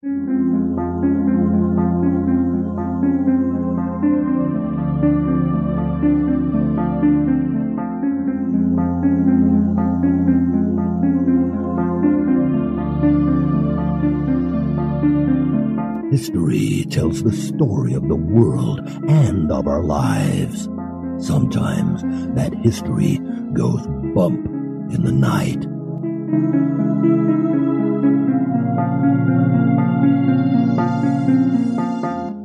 History tells the story of the world and of our lives. Sometimes that history goes bump in the night.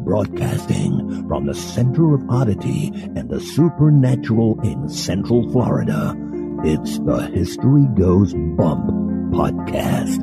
Broadcasting from the center of oddity and the supernatural in Central Florida, it's the History Goes Bump podcast.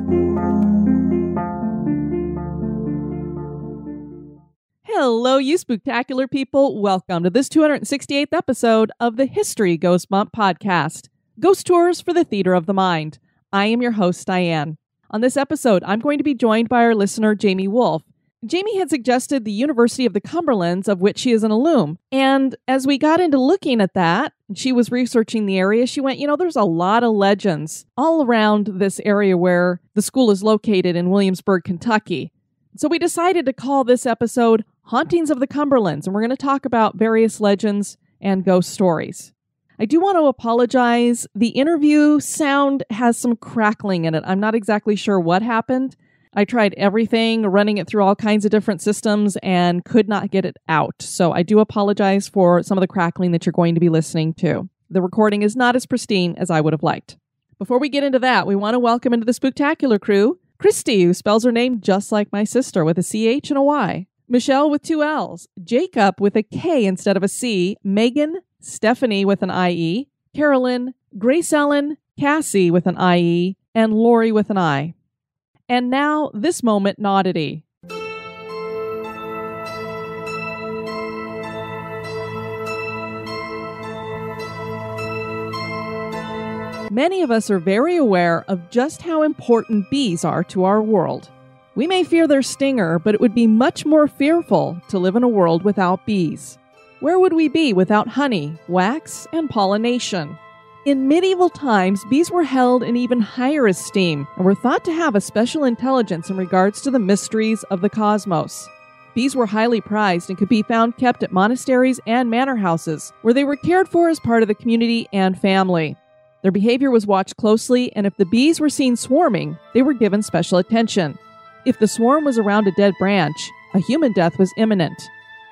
Hello, you spooktacular people. Welcome to this 268th episode of the History Goes Bump podcast, Ghost Tours for the Theater of the Mind. I am your host, Diane. On this episode, I'm going to be joined by our listener, Jamie Wolfe. Jamie had suggested the University of the Cumberlands, of which she is an alum. And as we got into looking at that, she was researching the area, she went, there's a lot of legends all around this area where the school is located in Williamsburg, Kentucky. So we decided to call this episode Hauntings of the Cumberlands, and we're going to talk about various legends and ghost stories. I do want to apologize. The interview sound has some crackling in it. I'm not exactly sure what happened. I tried everything, running it through all kinds of different systems, and could not get it out. So I do apologize for some of the crackling that you're going to be listening to. The recording is not as pristine as I would have liked. Before we get into that, we want to welcome into the Spooktacular crew Christy, who spells her name just like my sister with a CH and a Y. Michelle with 2 L's. Jacob with a K instead of a C. Megan, Stephanie with an IE. Carolyn, Grace Ellen, Cassie with an IE, and Lori with an I. And now, this moment in Oddity. Many of us are very aware of just how important bees are to our world. We may fear their stinger, but it would be much more fearful to live in a world without bees. Where would we be without honey, wax, and pollination? In medieval times, bees were held in even higher esteem and were thought to have a special intelligence in regards to the mysteries of the cosmos. Bees were highly prized and could be found kept at monasteries and manor houses, where they were cared for as part of the community and family. Their behavior was watched closely, and if the bees were seen swarming, they were given special attention. If the swarm was around a dead branch, a human death was imminent.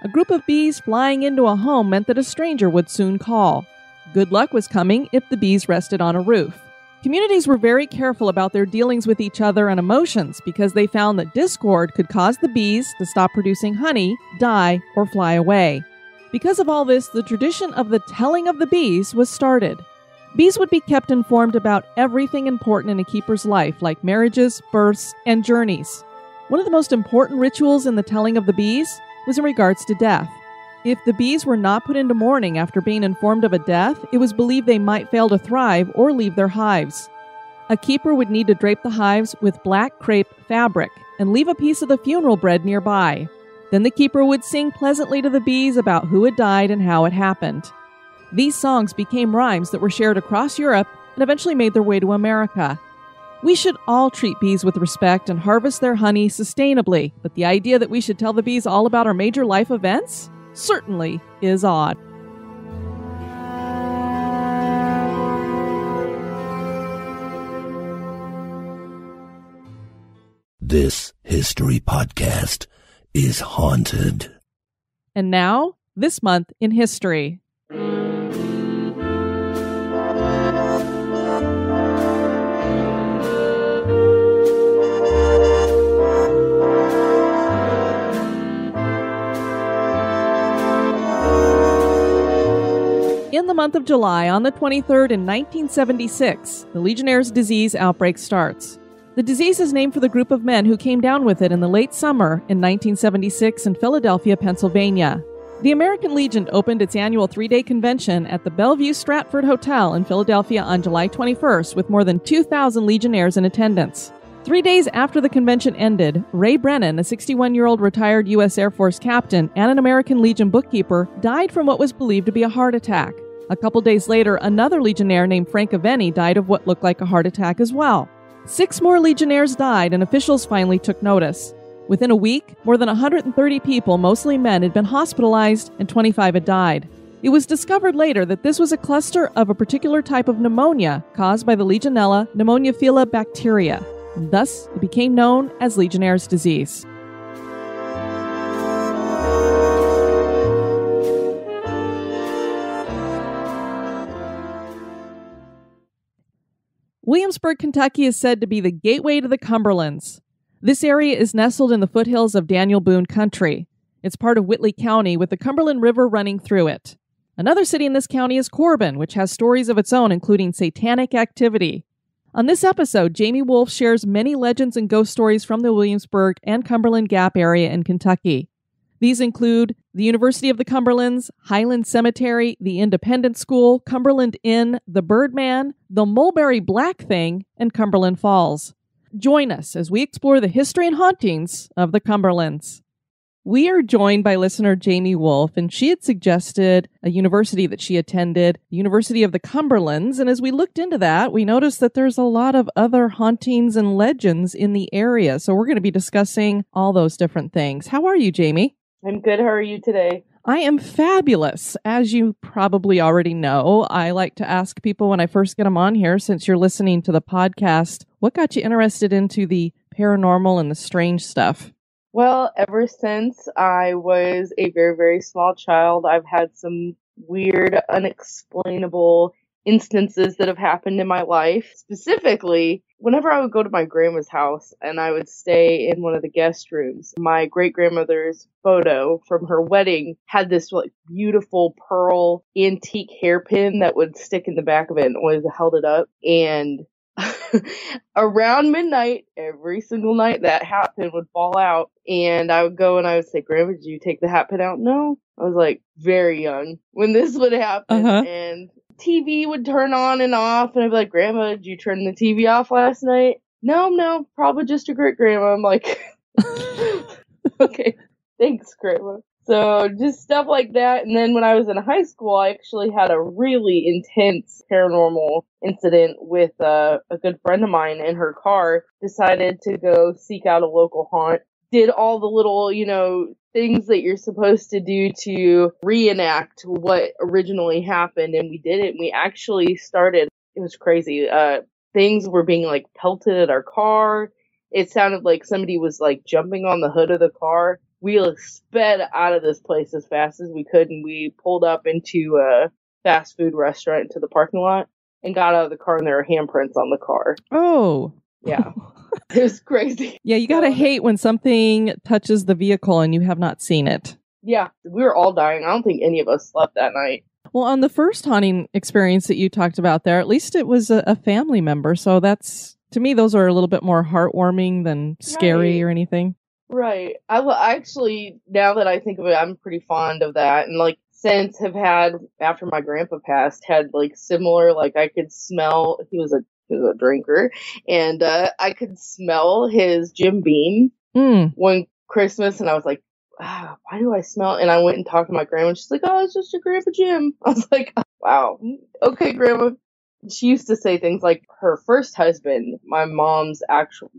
A group of bees flying into a home meant that a stranger would soon call. Good luck was coming if the bees rested on a roof. Communities were very careful about their dealings with each other and emotions because they found that discord could cause the bees to stop producing honey, die, or fly away. Because of all this, the tradition of the telling of the bees was started. Bees would be kept informed about everything important in a keeper's life, like marriages, births, and journeys. One of the most important rituals in the telling of the bees was in regards to death. If the bees were not put into mourning after being informed of a death, it was believed they might fail to thrive or leave their hives. A keeper would need to drape the hives with black crepe fabric and leave a piece of the funeral bread nearby. Then the keeper would sing pleasantly to the bees about who had died and how it happened. These songs became rhymes that were shared across Europe and eventually made their way to America. We should all treat bees with respect and harvest their honey sustainably, but the idea that we should tell the bees all about our major life events certainly is odd. This history podcast is haunted. And now, this month in history. In the month of July, on the 23rd in 1976, the Legionnaires Disease outbreak starts. The disease is named for the group of men who came down with it in the late summer in 1976 in Philadelphia, Pennsylvania. The American Legion opened its annual 3-day convention at the Bellevue Stratford Hotel in Philadelphia on July 21st with more than 2,000 Legionnaires in attendance. 3 days after the convention ended, Ray Brennan, a 61-year-old retired U.S. Air Force captain and an American Legion bookkeeper, died from what was believed to be a heart attack. A couple days later, another Legionnaire named Frank Aveni died of what looked like a heart attack as well. 6 more Legionnaires died, and officials finally took notice. Within a week, more than 130 people, mostly men, had been hospitalized and 25 had died. It was discovered later that this was a cluster of a particular type of pneumonia caused by the Legionella pneumonophila bacteria. And thus, it became known as Legionnaires Disease. Williamsburg, Kentucky is said to be the gateway to the Cumberlands. This area is nestled in the foothills of Daniel Boone Country. It's part of Whitley County with the Cumberland River running through it. Another city in this county is Corbin, which has stories of its own, including satanic activity. On this episode, Jamie Wolfe shares many legends and ghost stories from the Williamsburg and Cumberland Gap area in Kentucky. These include the University of the Cumberlands, Highland Cemetery, the Independent School, Cumberland Inn, the Birdman, the Mulberry Black Thing, and Cumberland Falls. Join us as we explore the history and hauntings of the Cumberlands. We are joined by listener Jamie Wolfe, and she had suggested a university that she attended, the University of the Cumberlands, and as we looked into that, we noticed that there's a lot of other hauntings and legends in the area, so we're going to be discussing all those different things. How are you, Jamie? I'm good. How are you today? I am fabulous. As you probably already know, I like to ask people when I first get them on here, since you're listening to the podcast, what got you interested into the paranormal and the strange stuff? Well, ever since I was a very, very small child, I've had some weird, unexplainable instances that have happened in my life. Specifically, whenever I would go to my grandma's house and I would stay in one of the guest rooms, my great-grandmother's photo from her wedding had this beautiful pearl antique hairpin that would stick in the back of it and always held it up. And around midnight, every single night, that hat pin would fall out. And I would go and I would say, Grandma, did you take the hat pin out? No. I was very young when this would happen. And TV would turn on and off, and I'd be like, Grandma, did you turn the TV off last night? No, probably just a great grandma. I'm like, okay, thanks, Grandma. So just stuff like that. And then when I was in high school, I actually had a really intense paranormal incident with a good friend of mine in her car. Decided to go seek out a local haunt. Did all the little, things that you're supposed to do to reenact what originally happened. And we did it. And we actually started, it was crazy. Things were being pelted at our car. It sounded like somebody was jumping on the hood of the car. We sped out of this place as fast as we could. And we pulled up into a fast food restaurant into the parking lot and got out of the car, and there were handprints on the car. Oh. Yeah. It was crazy. Yeah, you gotta hate when something touches the vehicle and you have not seen it. Yeah, we were all dying. I don't think any of us slept that night. Well, on the first haunting experience that you talked about there, at least it was a family member. So that's, to me, those are a little bit more heartwarming than scary or anything. Right. I actually, now that I think of it, I'm pretty fond of that. And since have had, after my grandpa passed, had similar, I could smell, he was a drinker, and I could smell his Jim Beam one Christmas, and I was like, why do I smell it? And I went and talked to my grandma, and she's like, oh, it's just your Grandpa Jim. I was like, wow, okay, Grandma. She used to say things like her first husband, my mom's actual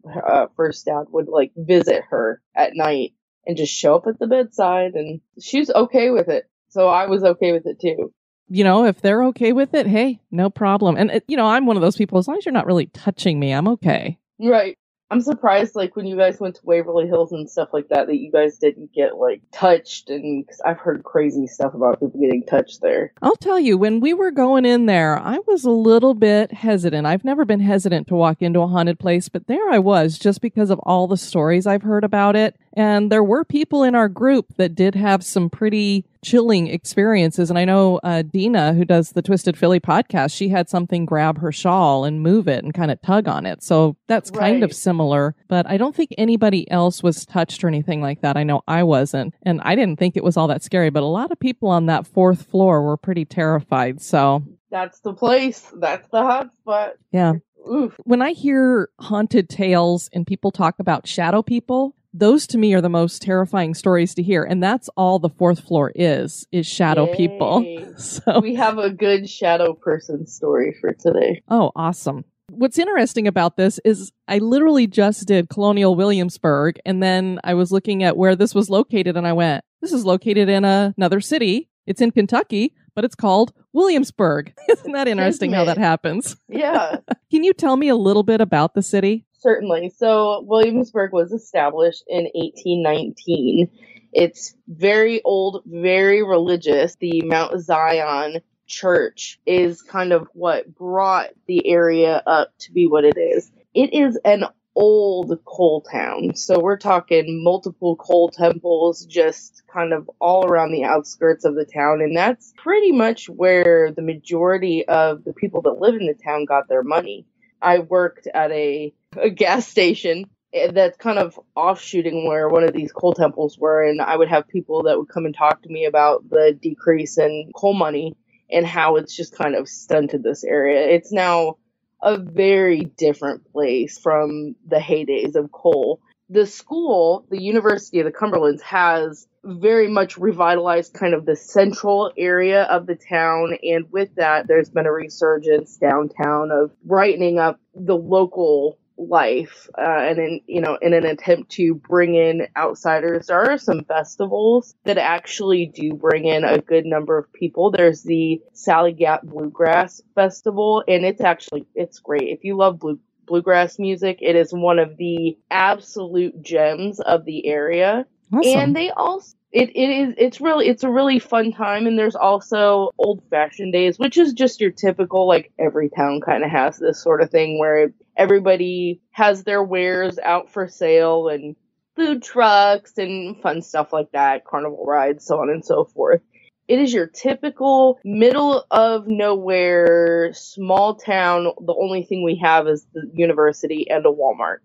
first dad, would visit her at night and just show up at the bedside, and she was okay with it. So I was okay with it too. If they're okay with it, hey, no problem. And, I'm one of those people, as long as you're not really touching me, I'm okay. Right. I'm surprised, when you guys went to Waverly Hills and stuff like that you guys didn't get, touched. And cause I've heard crazy stuff about people getting touched there. I'll tell you, when we were going in there, I was a little bit hesitant. I've never been hesitant to walk into a haunted place, but there I was, just because of all the stories I've heard about it. And there were people in our group that did have some pretty chilling experiences. And I know Dina, who does the Twisted Philly podcast, she had something grab her shawl and move it and kind of tug on it. So that's kind of similar. But I don't think anybody else was touched or anything like that. I know I wasn't. And I didn't think it was all that scary. But a lot of people on that fourth floor were pretty terrified. So that's the place. That's the hot spot. Yeah. Oof. When I hear haunted tales and people talk about shadow people, those to me are the most terrifying stories to hear. And that's all the fourth floor is shadow people. So we have a good shadow person story for today. Oh, awesome. What's interesting about this is I literally just did Colonial Williamsburg, and then I was looking at where this was located, and I went, this is located in another city. It's in Kentucky, but it's called Williamsburg. Isn't that interesting how that happens? Yeah. Can you tell me a little bit about the city? Certainly. So Williamsburg was established in 1819. It's very old, very religious. The Mount Zion Church is kind of what brought the area up to be what it is. It is an old coal town. So we're talking multiple coal temples just kind of all around the outskirts of the town. And that's pretty much where the majority of the people that live in the town got their money. I worked at a gas station that's kind of offshooting where one of these coal temples were, and I would have people that would come and talk to me about the decrease in coal money and how it's just kind of stunted this area. It's now a very different place from the heydays of coal. The school, the University of the Cumberlands, has very much revitalized kind of the central area of the town, and with that, there's been a resurgence downtown of brightening up the local life, and in an attempt to bring in outsiders. There are some festivals that actually do bring in a good number of people. There's the Sally Gap Bluegrass Festival, and it's great. If you love bluegrass music, it is one of the absolute gems of the area. Awesome. And they also it's a really fun time. And there's also Old Fashioned Days, which is just your typical, like, every town kind of has this sort of thing where everybody has their wares out for sale, and food trucks and fun stuff like that, carnival rides, so on and so forth. It is your typical middle of nowhere small town. The only thing we have is the university and a Walmart.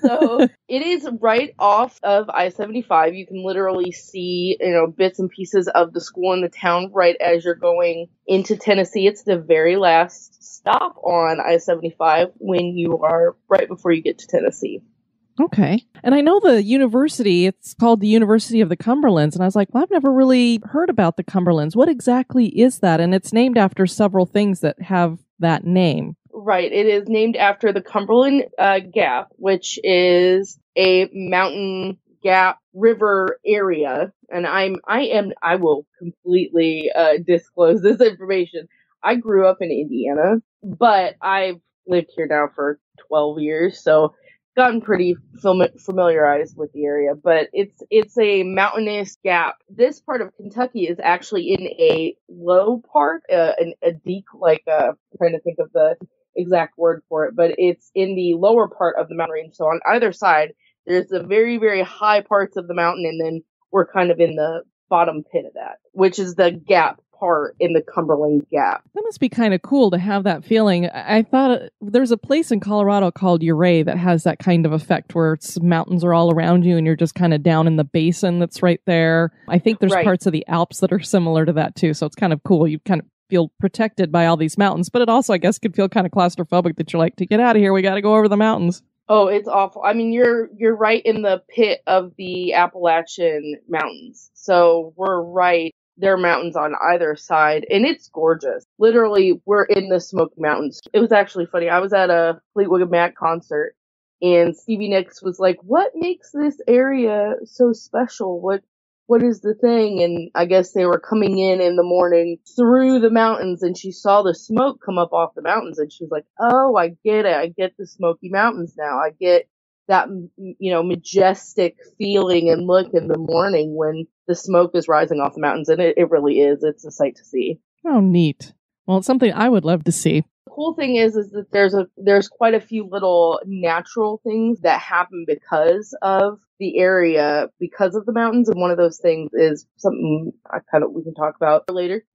So it is right off of I-75. You can literally see, bits and pieces of the school in the town right as you're going into Tennessee. It's the very last stop on I-75 when you are right before you get to Tennessee. Okay. And I know the university, it's called the University of the Cumberlands. And I was like, well, I've never really heard about the Cumberlands. What exactly is that? And it's named after several things that have that name. Right. It is named after the Cumberland Gap, which is a mountain gap river area. And I will completely disclose this information. I grew up in Indiana, but I've lived here now for 12 years. So gotten pretty familiarized with the area, but it's a mountainous gap. This part of Kentucky is actually in a low part, a deep, I'm trying to think of the exact word for it, but it's in the lower part of the mountain range. So on either side, there's the very, very high parts of the mountain, and then we're kind of in the bottom pit of that, which is the gap part in the Cumberland Gap. That must be kind of cool to have that feeling. I thought there's a place in Colorado called Ouray that has that kind of effect where mountains are all around you and you're just kind of down in the basin that's right there. I think there's parts of the Alps that are similar to that too, so it's kind of cool. You kind of feel protected by all these mountains, but it also, I guess, could feel kind of claustrophobic that you're like, to get out of here, we got to go over the mountains. Oh, it's awful. I mean, you're right in the pit of the Appalachian Mountains, so we're right. There are mountains on either side, and it's gorgeous. Literally, we're in the Smoky Mountains. It was actually funny. I was at a Fleetwood Mac concert, and Stevie Nicks was like, "What makes this area so special? What is the thing?" And I guess they were coming in the morning through the mountains, and she saw the smoke come up off the mountains, and she was like, "Oh, I get it. I get the Smoky Mountains now. I get that, majestic feeling and look in the morning when the smoke is rising off the mountains." And it really is. It's a sight to see. Oh, neat. Well, it's something I would love to see. The cool thing is that there's quite a few little natural things that happen because of the area, because of the mountains. And one of those things is something we can talk about later.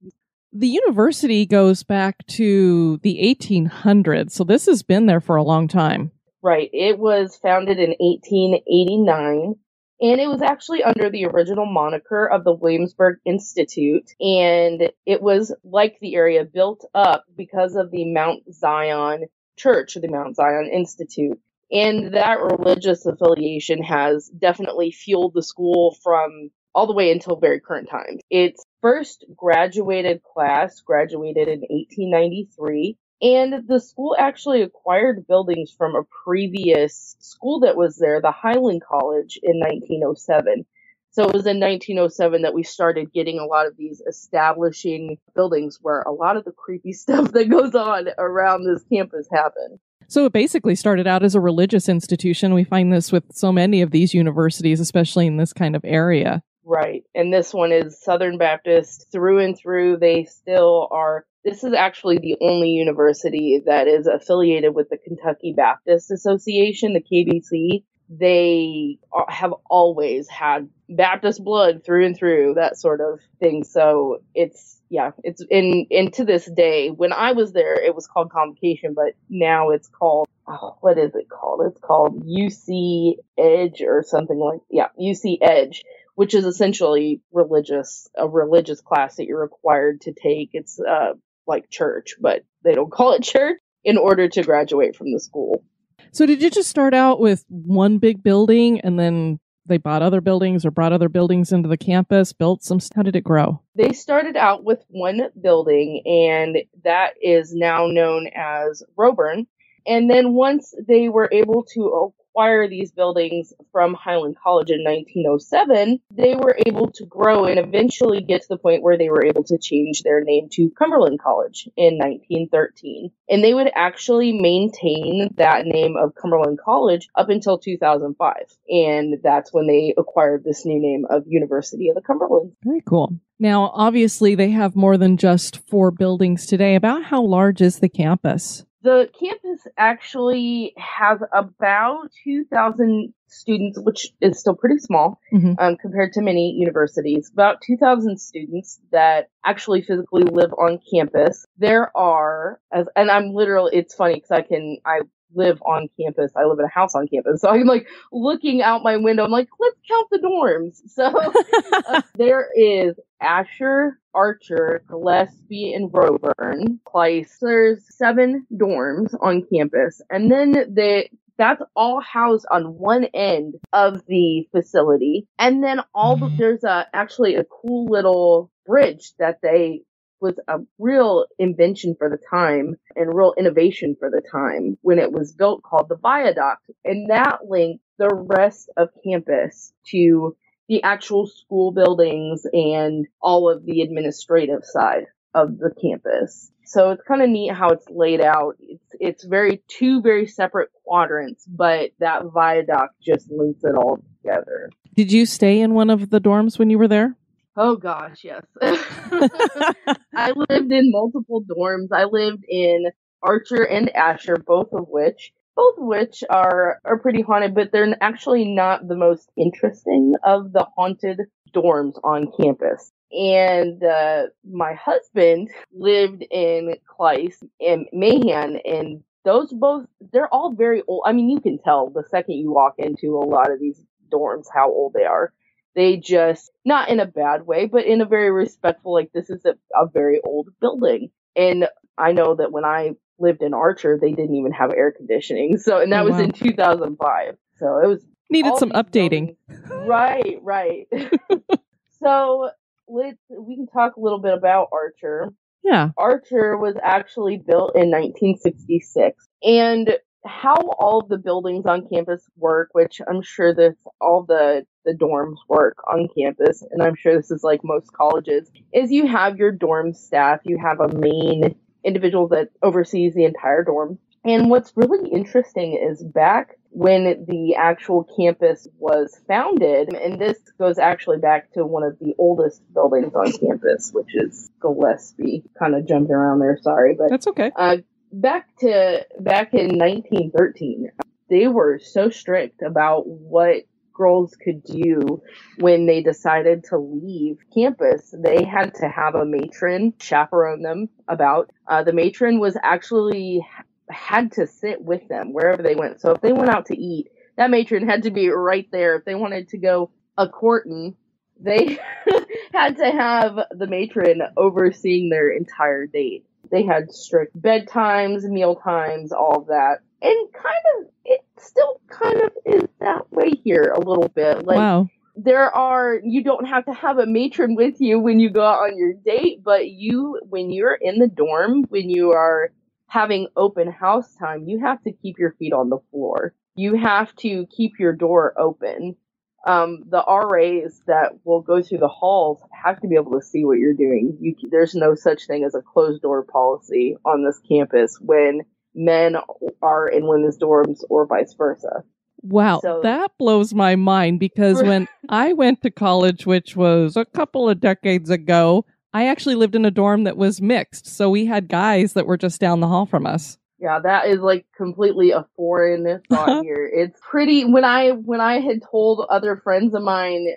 The university goes back to the 1800s, so this has been there for a long time. Right. It was founded in 1889, and it was actually under the original moniker of the Williamsburg Institute, and it was, like the area, built up because of the Mount Zion Church, or the Mount Zion Institute. And that religious affiliation has definitely fueled the school from all the way until very current times. Its first graduated class graduated in 1893. And the school actually acquired buildings from a previous school that was there, the Highland College, in 1907. So it was in 1907 that we started getting a lot of these establishing buildings where a lot of the creepy stuff that goes on around this campus happened. So it basically started out as a religious institution. We find this with so many of these universities, especially in this kind of area. Right. And this one is Southern Baptist through and through. They still are. This is actually the only university that is affiliated with the Kentucky Baptist Association, the KBC. They have always had Baptist blood through and through, that sort of thing. So it's and to this day, when I was there, it was called Convocation, but now it's called, what is it called? It's called UC Edge or something UC Edge, which is essentially a religious class that you're required to take. It's like church, but they don't call it church in order to graduate from the school. So did you just start out with one big building and then they bought other buildings or brought other buildings into the campus, built some? How did it grow? They started out with one building, and that is now known as Robbery. And then once they were able to acquire these buildings from Highland College in 1907, they were able to grow and eventually get to the point where they were able to change their name to Cumberland College in 1913. And they would actually maintain that name of Cumberland College up until 2005. And that's when they acquired this new name of University of the Cumberlands. Very cool. Now, obviously, they have more than just 4 buildings today. About how large is the campus? The campus actually has about 2,000 students, which is still pretty small compared to many universities. About 2,000 students that actually physically live on campus. There are, and I'm literally, it's funny because I live on campus. I live in a house on campus. So I'm like looking out my window. I'm like, let's count the dorms. So there is Asher, Archer, Gillespie, and Roburn. There's 7 dorms on campus. And then that's all housed on one end of the facility. And then there's actually a cool little bridge that was a real invention for the time and real innovation for the time when it was built, called the viaduct. And that linked the rest of campus to the actual school buildings and all of the administrative side of the campus. So it's kind of neat how it's laid out. It's two very separate quadrants, but that viaduct just links it all together. Did you stay in one of the dorms when you were there? Oh gosh, yes. I lived in multiple dorms. I lived in Archer and Asher, both of which are pretty haunted, but they're actually not the most interesting of the haunted dorms on campus. And my husband lived in Clyce and Mahan, and they're all very old. I mean, you can tell the second you walk into a lot of these dorms how old they are. They just, not in a bad way, but in a very respectful, like, this is a very old building. And I know that when I lived in Archer, they didn't even have air conditioning. So, and that was in 2005. So it was needed some updating. Buildings. Right. So we can talk a little bit about Archer. Yeah. Archer was actually built in 1966. And how all of the buildings on campus work, which I'm sure all the dorms work on campus, and I'm sure this is like most colleges, is you have your dorm staff, you have a main individual that oversees the entire dorm. And what's really interesting is back when the actual campus was founded, and this goes actually back to one of the oldest buildings on campus, which is Gillespie. Kind of jumping around there, sorry, but that's okay. Back in 1913, they were so strict about what girls could do when they decided to leave campus. They had to have a matron chaperone them about. The matron was actually had to sit with them wherever they went. So if they went out to eat, that matron had to be right there. If they wanted to go a-courting, they had to have the matron overseeing their entire date. They had strict bedtimes, meal times, all of that. And it still kind of is that way here a little bit. Like, wow. You don't have to have a matron with you when you go out on your date, but when you're in the dorm, when you are having open house time, you have to keep your feet on the floor. You have to keep your door open. The RAs that will go through the halls have to be able to see what you're doing. There's no such thing as a closed door policy on this campus when men are in women's dorms or vice versa. Wow, so, that blows my mind, because when I went to college, which was a couple of decades ago, I actually lived in a dorm that was mixed. So we had guys that were just down the hall from us. Yeah, that is like completely a foreign thought here. It's pretty, when I had told other friends of mine,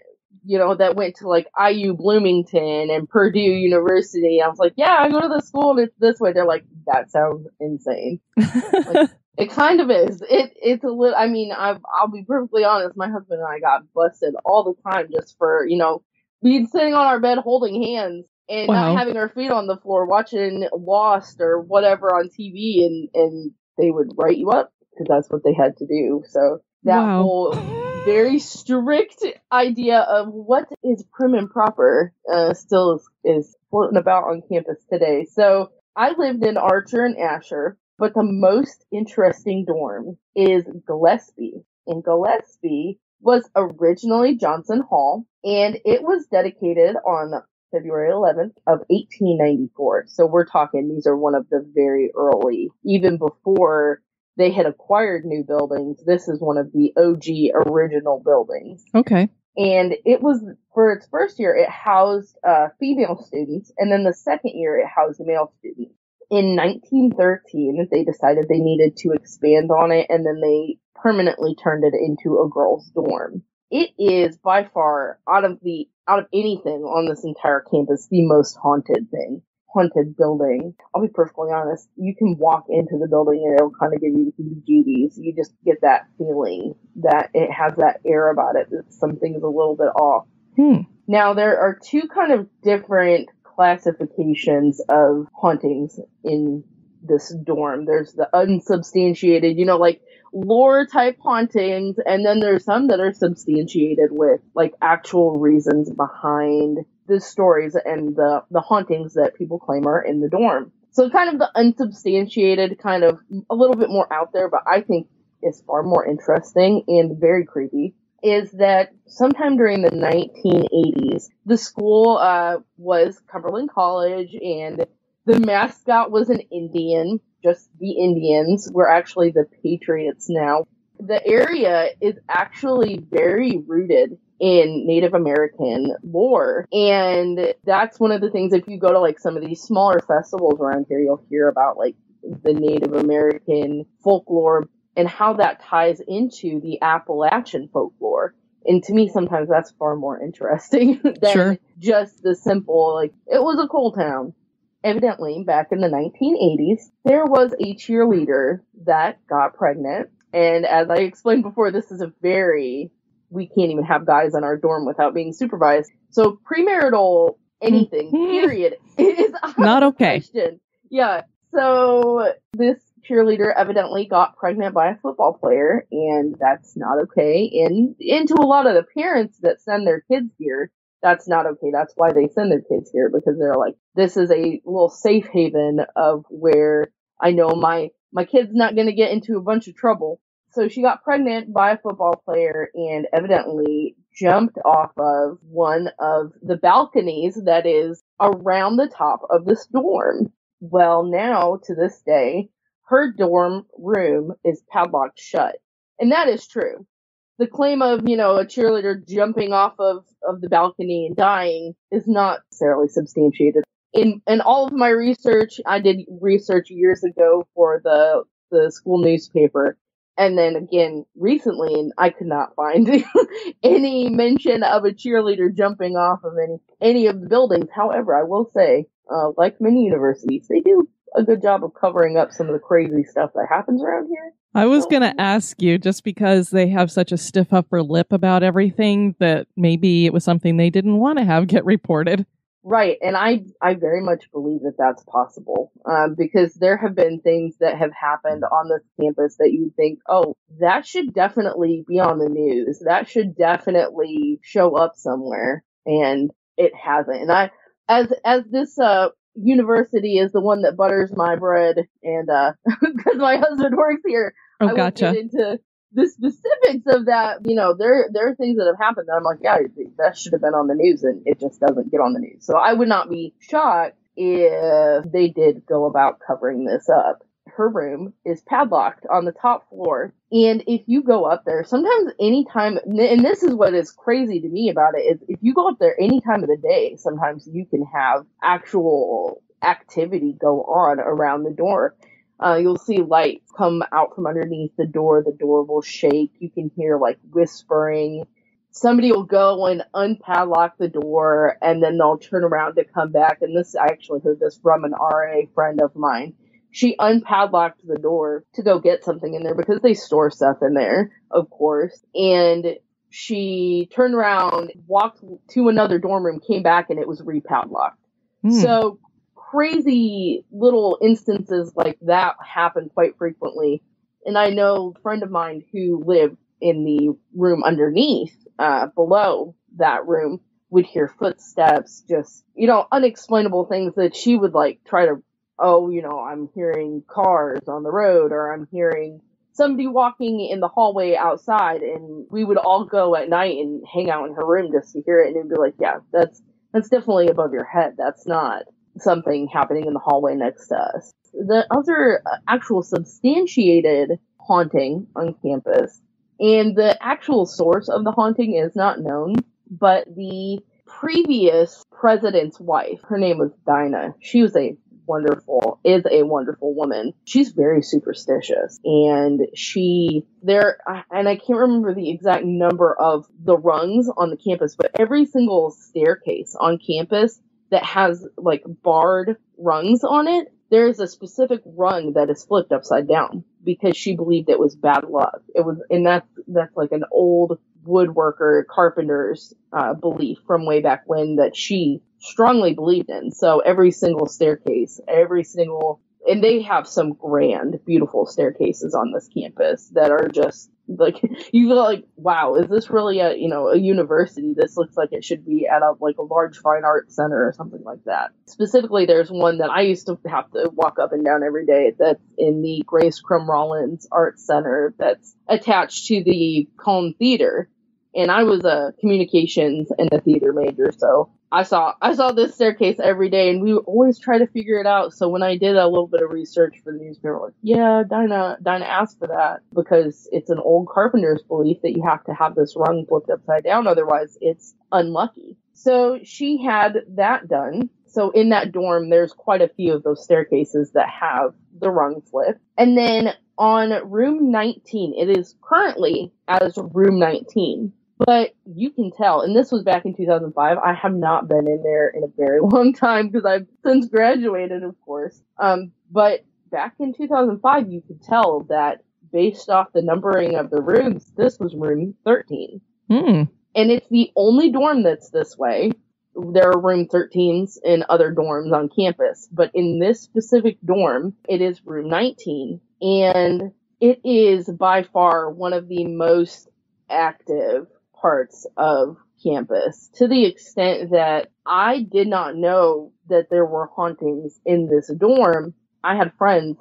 you know, that went to like IU Bloomington and Purdue University, I was like, yeah, I go to the school and it's this way. They're like, that sounds insane. Like, it kind of is. It's a little, I mean, I'll be perfectly honest, my husband and I got busted all the time just for, you know, being sitting on our bed holding hands and not having our feet on the floor, watching Lost or whatever on TV, and they would write you up because that's what they had to do. So that whole very strict idea of what is prim and proper still is floating about on campus today. So I lived in Archer and Asher, but the most interesting dorm is Gillespie. And Gillespie was originally Johnson Hall, and it was dedicated on February 11th of 1894. So we're talking, these are one of the very early, even before they had acquired new buildings, this is one of the OG original buildings. Okay. And it was, for its first year, it housed female students, and then the second year it housed male students. In 1913, they decided they needed to expand on it, and then they permanently turned it into a girls' dorm. It is by far, out of anything on this entire campus, the most haunted building. I'll be perfectly honest. You can walk into the building and it'll kind of give you the heebie-jeebies. You just get that feeling that it has that air about it, that something is a little bit off. Now, there are two kind of different classifications of hauntings in this dorm. There's the unsubstantiated, you know, like lore type hauntings, and then there's some that are substantiated with like actual reasons behind the stories and the hauntings that people claim are in the dorm. So kind of the unsubstantiated, kind of a little bit more out there, but I think is far more interesting and very creepy, is that sometime during the 1980s, the school was Cumberland College, and the mascot was an Indian. Just the Indians were actually the Patriots now. The area is actually very rooted in Native American lore. And that's one of the things, if you go to like some of these smaller festivals around here, you'll hear about like the Native American folklore and how that ties into the Appalachian folklore. And to me, sometimes that's far more interesting than just the simple, like, it was a coal town. Evidently, back in the 1980s, there was a cheerleader that got pregnant. And as I explained before, this is we can't even have guys in our dorm without being supervised. So premarital anything, period, is not okay. Question. Yeah. So this cheerleader evidently got pregnant by a football player, and that's not okay. And to a lot of the parents that send their kids here, that's not okay. That's why they send their kids here, because they're like, this is a little safe haven of where I know my kid's not going to get into a bunch of trouble. So she got pregnant by a football player and evidently jumped off of one of the balconies that is around the top of this dorm. Well, now, to this day, her dorm room is padlocked shut. And that is true. The claim of, you know, a cheerleader jumping off of the balcony and dying is not necessarily substantiated. In all of my research, I did research years ago for the school newspaper. And then again, recently, and I could not find any mention of a cheerleader jumping off of any of the buildings. However, I will say, like many universities, they do a good job of covering up some of the crazy stuff that happens around here. I was going to ask you, just because they have such a stiff upper lip about everything, that maybe it was something they didn't want to have get reported. Right, and I very much believe that that's possible, because there have been things that have happened on this campus that you would think, oh, that should definitely be on the news. That should definitely show up somewhere, and it hasn't. And as this university is the one that butters my bread, and because my husband works here, I won't get into the specifics of that. You know, there are things that have happened that I'm like, yeah, that should have been on the news, and it just doesn't get on the news. So I would not be shocked if they did go about covering this up. Her room is padlocked on the top floor, and if you go up there, sometimes anytime, and this is what is crazy to me about it, is if you go up there any time of the day, sometimes you can have actual activity go on around the door. You'll see lights come out from underneath the door will shake, you can hear like whispering. Somebody will go and unpadlock the door, and then they'll turn around to come back, and I actually heard this from an RA friend of mine. She unpadlocked the door to go get something in there because they store stuff in there, of course. And she turned around, walked to another dorm room, came back, and it was repadlocked. So crazy little instances like that happen quite frequently. And I know a friend of mine who lived in the room underneath, below that room, would hear footsteps, just, you know, unexplainable things that she would like try to, oh, you know, I'm hearing cars on the road, or I'm hearing somebody walking in the hallway outside, and we would all go at night and hang out in her room just to hear it, and it'd be like, yeah, that's definitely above your head. That's not something happening in the hallway next to us. The other actual substantiated haunting on campus, and the actual source of the haunting is not known, but the previous president's wife, her name was Dinah. She was a wonderful woman. She's very superstitious, and and I can't remember the exact number of the rungs on the campus, but every single staircase on campus that has like barred rungs on it, there's a specific rung that is flipped upside down because she believed it was bad luck. And that's like an old woodworker, carpenter's belief from way back when that she strongly believed in. So every single staircase, and they have some grand, beautiful staircases on this campus that are just like, you feel like, wow, is this really a university? This looks like it should be at a large fine arts center or something like that. Specifically, there's one that I used to have to walk up and down every day that's in the Grace Crum-Rollins Arts Center that's attached to the Cone Theater. And I was a communications and a theater major, so I saw this staircase every day, and we would always try to figure it out. So when I did a little bit of research for the newspaper, like, yeah, Dinah asked for that because it's an old carpenter's belief that you have to have this rung flipped upside down, otherwise it's unlucky. So she had that done. So in that dorm, there's quite a few of those staircases that have the rung flip. And then on room 19, it is currently as room 19. But you can tell, and this was back in 2005, I have not been in there in a very long time because I've since graduated, of course. But back in 2005, you could tell that based off the numbering of the rooms, this was room 13. And it's the only dorm that's this way. There are room 13s in other dorms on campus, but in this specific dorm, it is room 19. And it is by far one of the most active parts of campus, to the extent that I did not know that there were hauntings in this dorm. I had friends,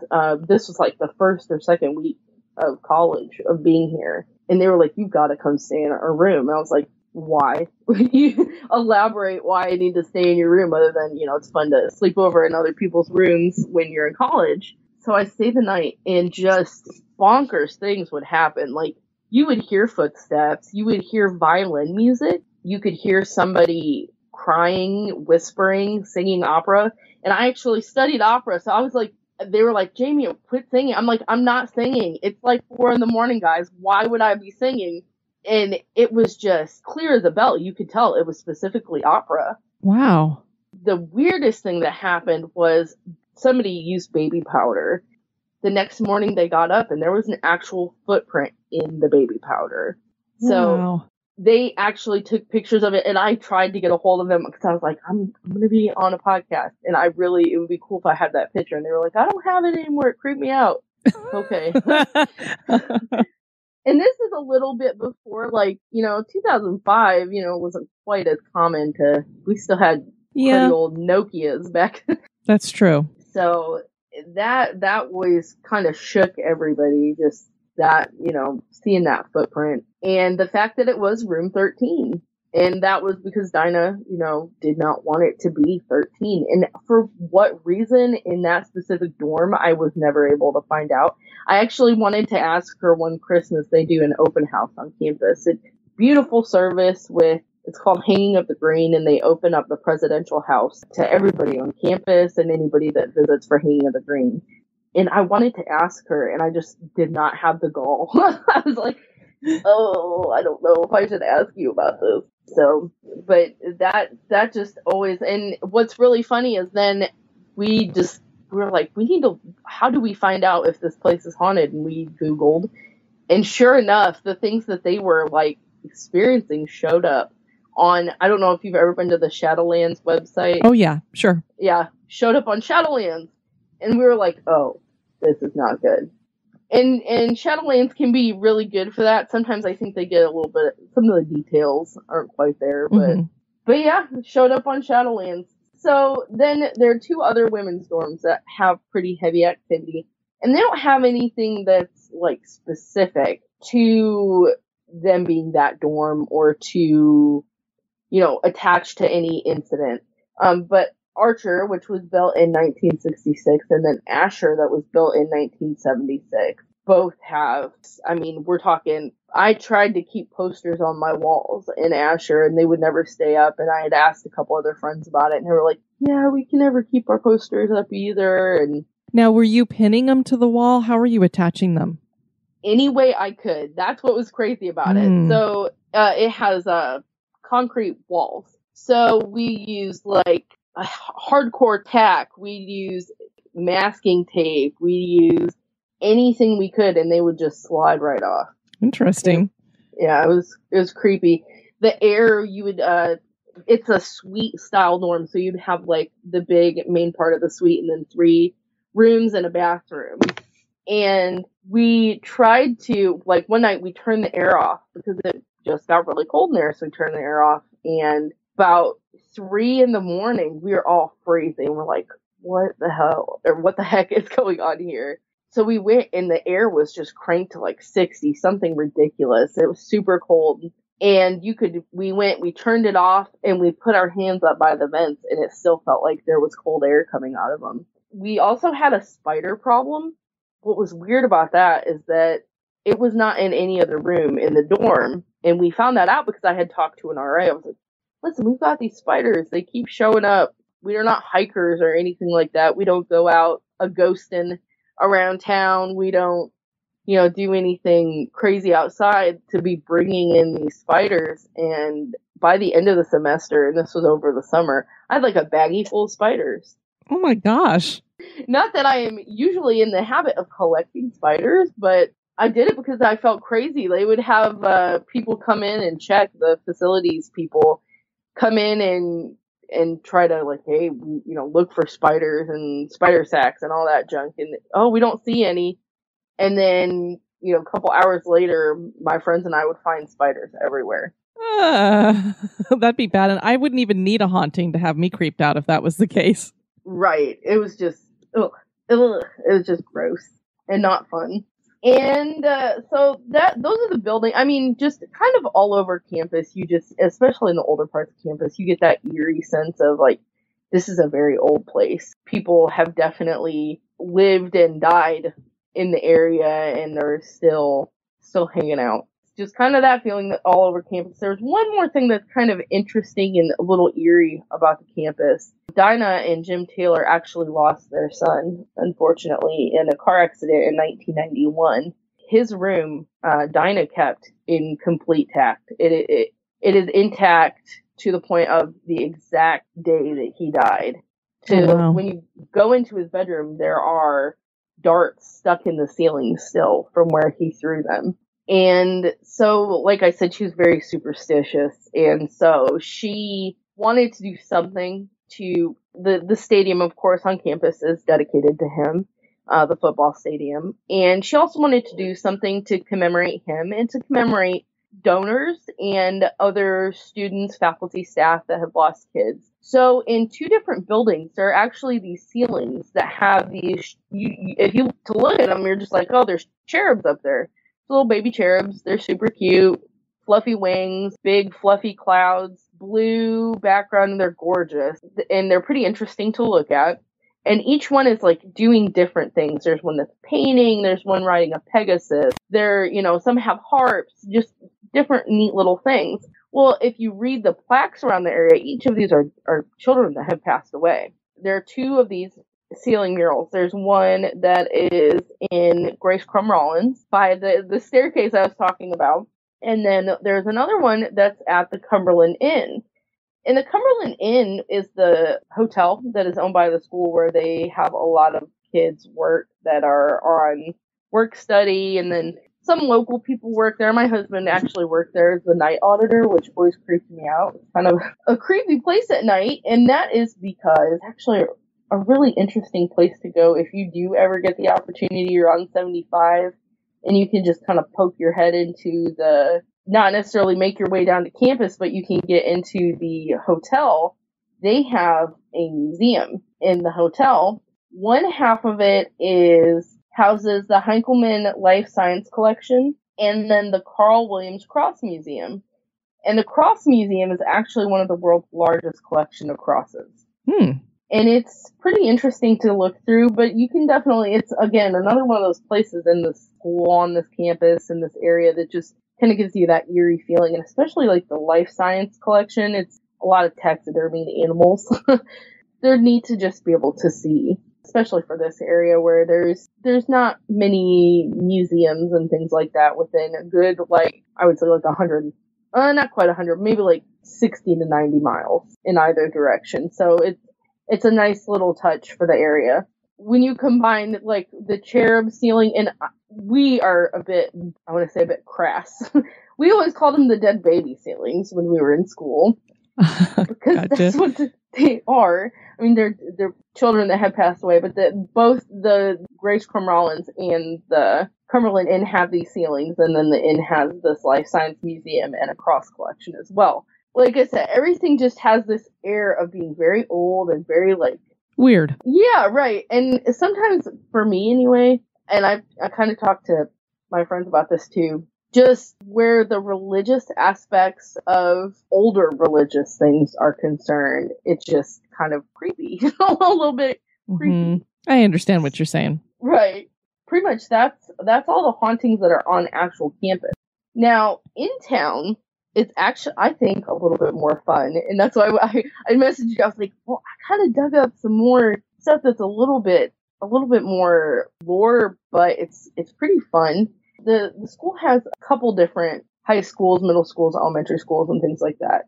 this was like the first or second week of college of being here, and they were like, you've got to come stay in our room. And I was like, why? You elaborate why I need to stay in your room, other than, it's fun to sleep over in other people's rooms when you're in college. So I stayed the night, and just bonkers things would happen. Like, you would hear footsteps, you would hear violin music, you could hear somebody crying, whispering, singing opera. And I actually studied opera, so I was like, they were like, Jamie, quit singing. I'm like, I'm not singing. It's like 4 a.m, guys. Why would I be singing? And it was just clear as a bell. You could tell it was specifically opera. Wow. The weirdest thing that happened was somebody used baby powder. The next morning they got up and there was an actual footprint in the baby powder. So they actually took pictures of it, and I tried to get a hold of them because I was like, I'm going to be on a podcast, and it would be cool if I had that picture. And they were like, I don't have it anymore. It creeped me out. Okay. And this is a little bit before, 2005, wasn't quite as common we still had pretty old Nokias back That's true. So that always kind of shook everybody, just that, seeing that footprint. And the fact that it was room 13. And that was because Dinah, did not want it to be 13. And for what reason in that specific dorm, I was never able to find out. I actually wanted to ask her one Christmas. They do an open house on campus. It's beautiful service it's called Hanging of the Green, and they open up the presidential house to everybody on campus and anybody that visits for Hanging of the Green. And I wanted to ask her, and I just did not have the gall. I was like, oh, I don't know if I should ask you about this. So, but that just always, and what's really funny is then we're like, how do we find out if this place is haunted? And we Googled, and sure enough, the things that they were like experiencing showed up on, I don't know if you've ever been to the Shadowlands website. Oh yeah, sure. Yeah, showed up on Shadowlands. And we were like, oh, this is not good. And Shadowlands can be really good for that. Sometimes I think they get a little bit, some of the details aren't quite there, but yeah, showed up on Shadowlands. So then there are 2 other women's dorms that have pretty heavy activity, and they don't have anything that's like specific to them being that dorm or to, attached to any incident. But Archer, which was built in 1966, and then Asher, that was built in 1976, both have, we're talking, I tried to keep posters on my walls in Asher, and they would never stay up, and I had asked a couple other friends about it, and they were like, yeah, we can never keep our posters up either. And now, were you pinning them to the wall? How were you attaching them? Any way I could. That's what was crazy about it. So it has concrete walls. So we used like a hardcore tack. We used masking tape. We used anything we could, and they would just slide right off. Interesting. Yeah, it was creepy. The air, you would it's a suite style dorm, so you'd have like the big main part of the suite and then 3 rooms and a bathroom. And we tried to, like, one night we turned the air off because it just got really cold in there, so we turned the air off, and about 3 a.m, we were all freezing. We're like, what the hell, or what the heck is going on here? So we went, and the air was just cranked to like 60, something ridiculous. It was super cold. And we turned it off, and we put our hands up by the vents, and it still felt like there was cold air coming out of them. We also had a spider problem. What was weird about that is that it was not in any other room in the dorm. And we found that out because I had talked to an RA. I was like, listen, we've got these spiders. They keep showing up. We are not hikers or anything like that. We don't go out ghosting around town. We don't, do anything crazy outside to be bringing in these spiders. And by the end of the semester, and this was over the summer, I had like a baggie full of spiders. Oh my gosh. Not that I am usually in the habit of collecting spiders, but I did it because I felt crazy. They would have people come in and check, the facilities people come in and try to like, hey, look for spiders and spider sacks and all that junk. And, oh, we don't see any. And then, a couple hours later, my friends and I would find spiders everywhere. That'd be bad. And I wouldn't even need a haunting to have me creeped out if that was the case. Right. It was just, it was just gross and not fun. And so those are the buildings. Just kind of all over campus, especially in the older parts of campus, you get that eerie sense of like, this is a very old place. People have definitely lived and died in the area, and they're still hanging out. Just kind of that feeling that all over campus. There's one more thing that's kind of interesting and a little eerie about the campus. Dinah and Jim Taylor actually lost their son, unfortunately, in a car accident in 1991. His room, Dinah kept in complete tact. It is intact to the point of the exact day that he died. When you go into his bedroom, there are darts stuck in the ceiling still from where he threw them. And so, like I said, she was very superstitious. And so she wanted to do something to the stadium, of course, on campus is dedicated to him, the football stadium. And she also wanted to do something to commemorate him and to commemorate donors and other students, faculty, staff that have lost kids. So in 2 different buildings, there are actually these ceilings that have these, if you to look at them, you're just like, oh, there's cherubs up there. Little baby cherubs. They're super cute. Fluffy wings, big fluffy clouds, blue background, and they're gorgeous. And they're pretty interesting to look at. And each one is like doing different things. There's one that's painting, there's one riding a Pegasus. Some have harps, just different neat little things. Well, if you read the plaques around the area, each of these are children that have passed away. There are 2 of these ceiling murals. There's one that is in Grace Cumberlands by the staircase I was talking about. And then there's another one that's at the Cumberland Inn. And the Cumberland Inn is the hotel that is owned by the school where they have a lot of kids work that are on work study, and then some local people work there. My husband actually worked there as the night auditor, which always creeped me out. It's kind of a creepy place at night, and that is because it's actually a really interesting place to go if you do ever get the opportunity. You're on 75, and you can just kind of poke your head into not necessarily make your way down to campus, but you can get into the hotel. They have a museum in the hotel. One half of it houses the Heinkelman Life Science Collection, and then the Carl Williams Cross Museum. And the Cross Museum is actually one of the world's largest collection of crosses. And it's pretty interesting to look through, but you can definitely, it's again, another one of those places in the school, on this campus, in this area that just kind of gives you that eerie feeling. And especially like the life science collection, it's a lot of taxidermied animals. They're neat to just be able to see, especially for this area where there's not many museums and things like that within a good, like, I would say like 100, not quite 100, maybe like 60 to 90 miles in either direction. So it's a nice little touch for the area. When you combine like the cherub ceiling, and we are a bit crass. We always called them the dead baby ceilings when we were in school. Because Gotcha. That's what they are. I mean, they're children that have passed away, but both the Grace Cumberlands and the Cumberland Inn have these ceilings, and then the inn has this life science museum and a cross collection as well. Like I said, everything just has this air of being very old and very like weird. Yeah, right. And sometimes for me anyway, and I kind of talked to my friends about this too, just where the religious aspects of older religious things are concerned, it's just kind of creepy. A little bit creepy. Mm-hmm. I understand what you're saying. Right. Pretty much that's all the hauntings that are on actual campus. Now, in town, it's actually, I think, a little bit more fun. And that's why I messaged you. I was like, well, I kind of dug up some more stuff that's a little bit more lore, but it's pretty fun. The school has a couple different high schools, middle schools, elementary schools, and things like that.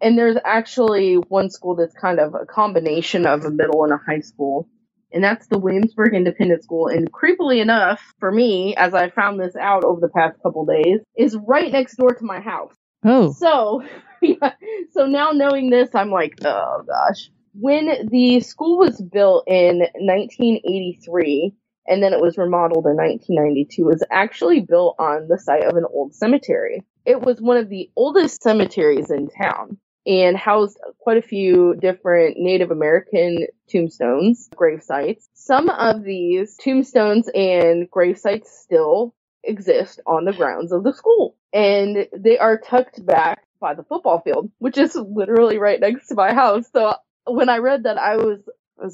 And there's actually one school that's kind of a combination of a middle and a high school. And that's the Williamsburg Independent School. And creepily enough, for me, as I found this out over the past couple days, is right next door to my house. Oh. So, yeah, so now knowing this, I'm like, oh gosh. When the school was built in 1983, and then it was remodeled in 1992, it was actually built on the site of an old cemetery. It was one of the oldest cemeteries in town and housed quite a few different Native American tombstones, grave sites. Some of these tombstones and grave sites still exist on the grounds of the school. And they are tucked back by the football field, which is literally right next to my house. So when I read that, I was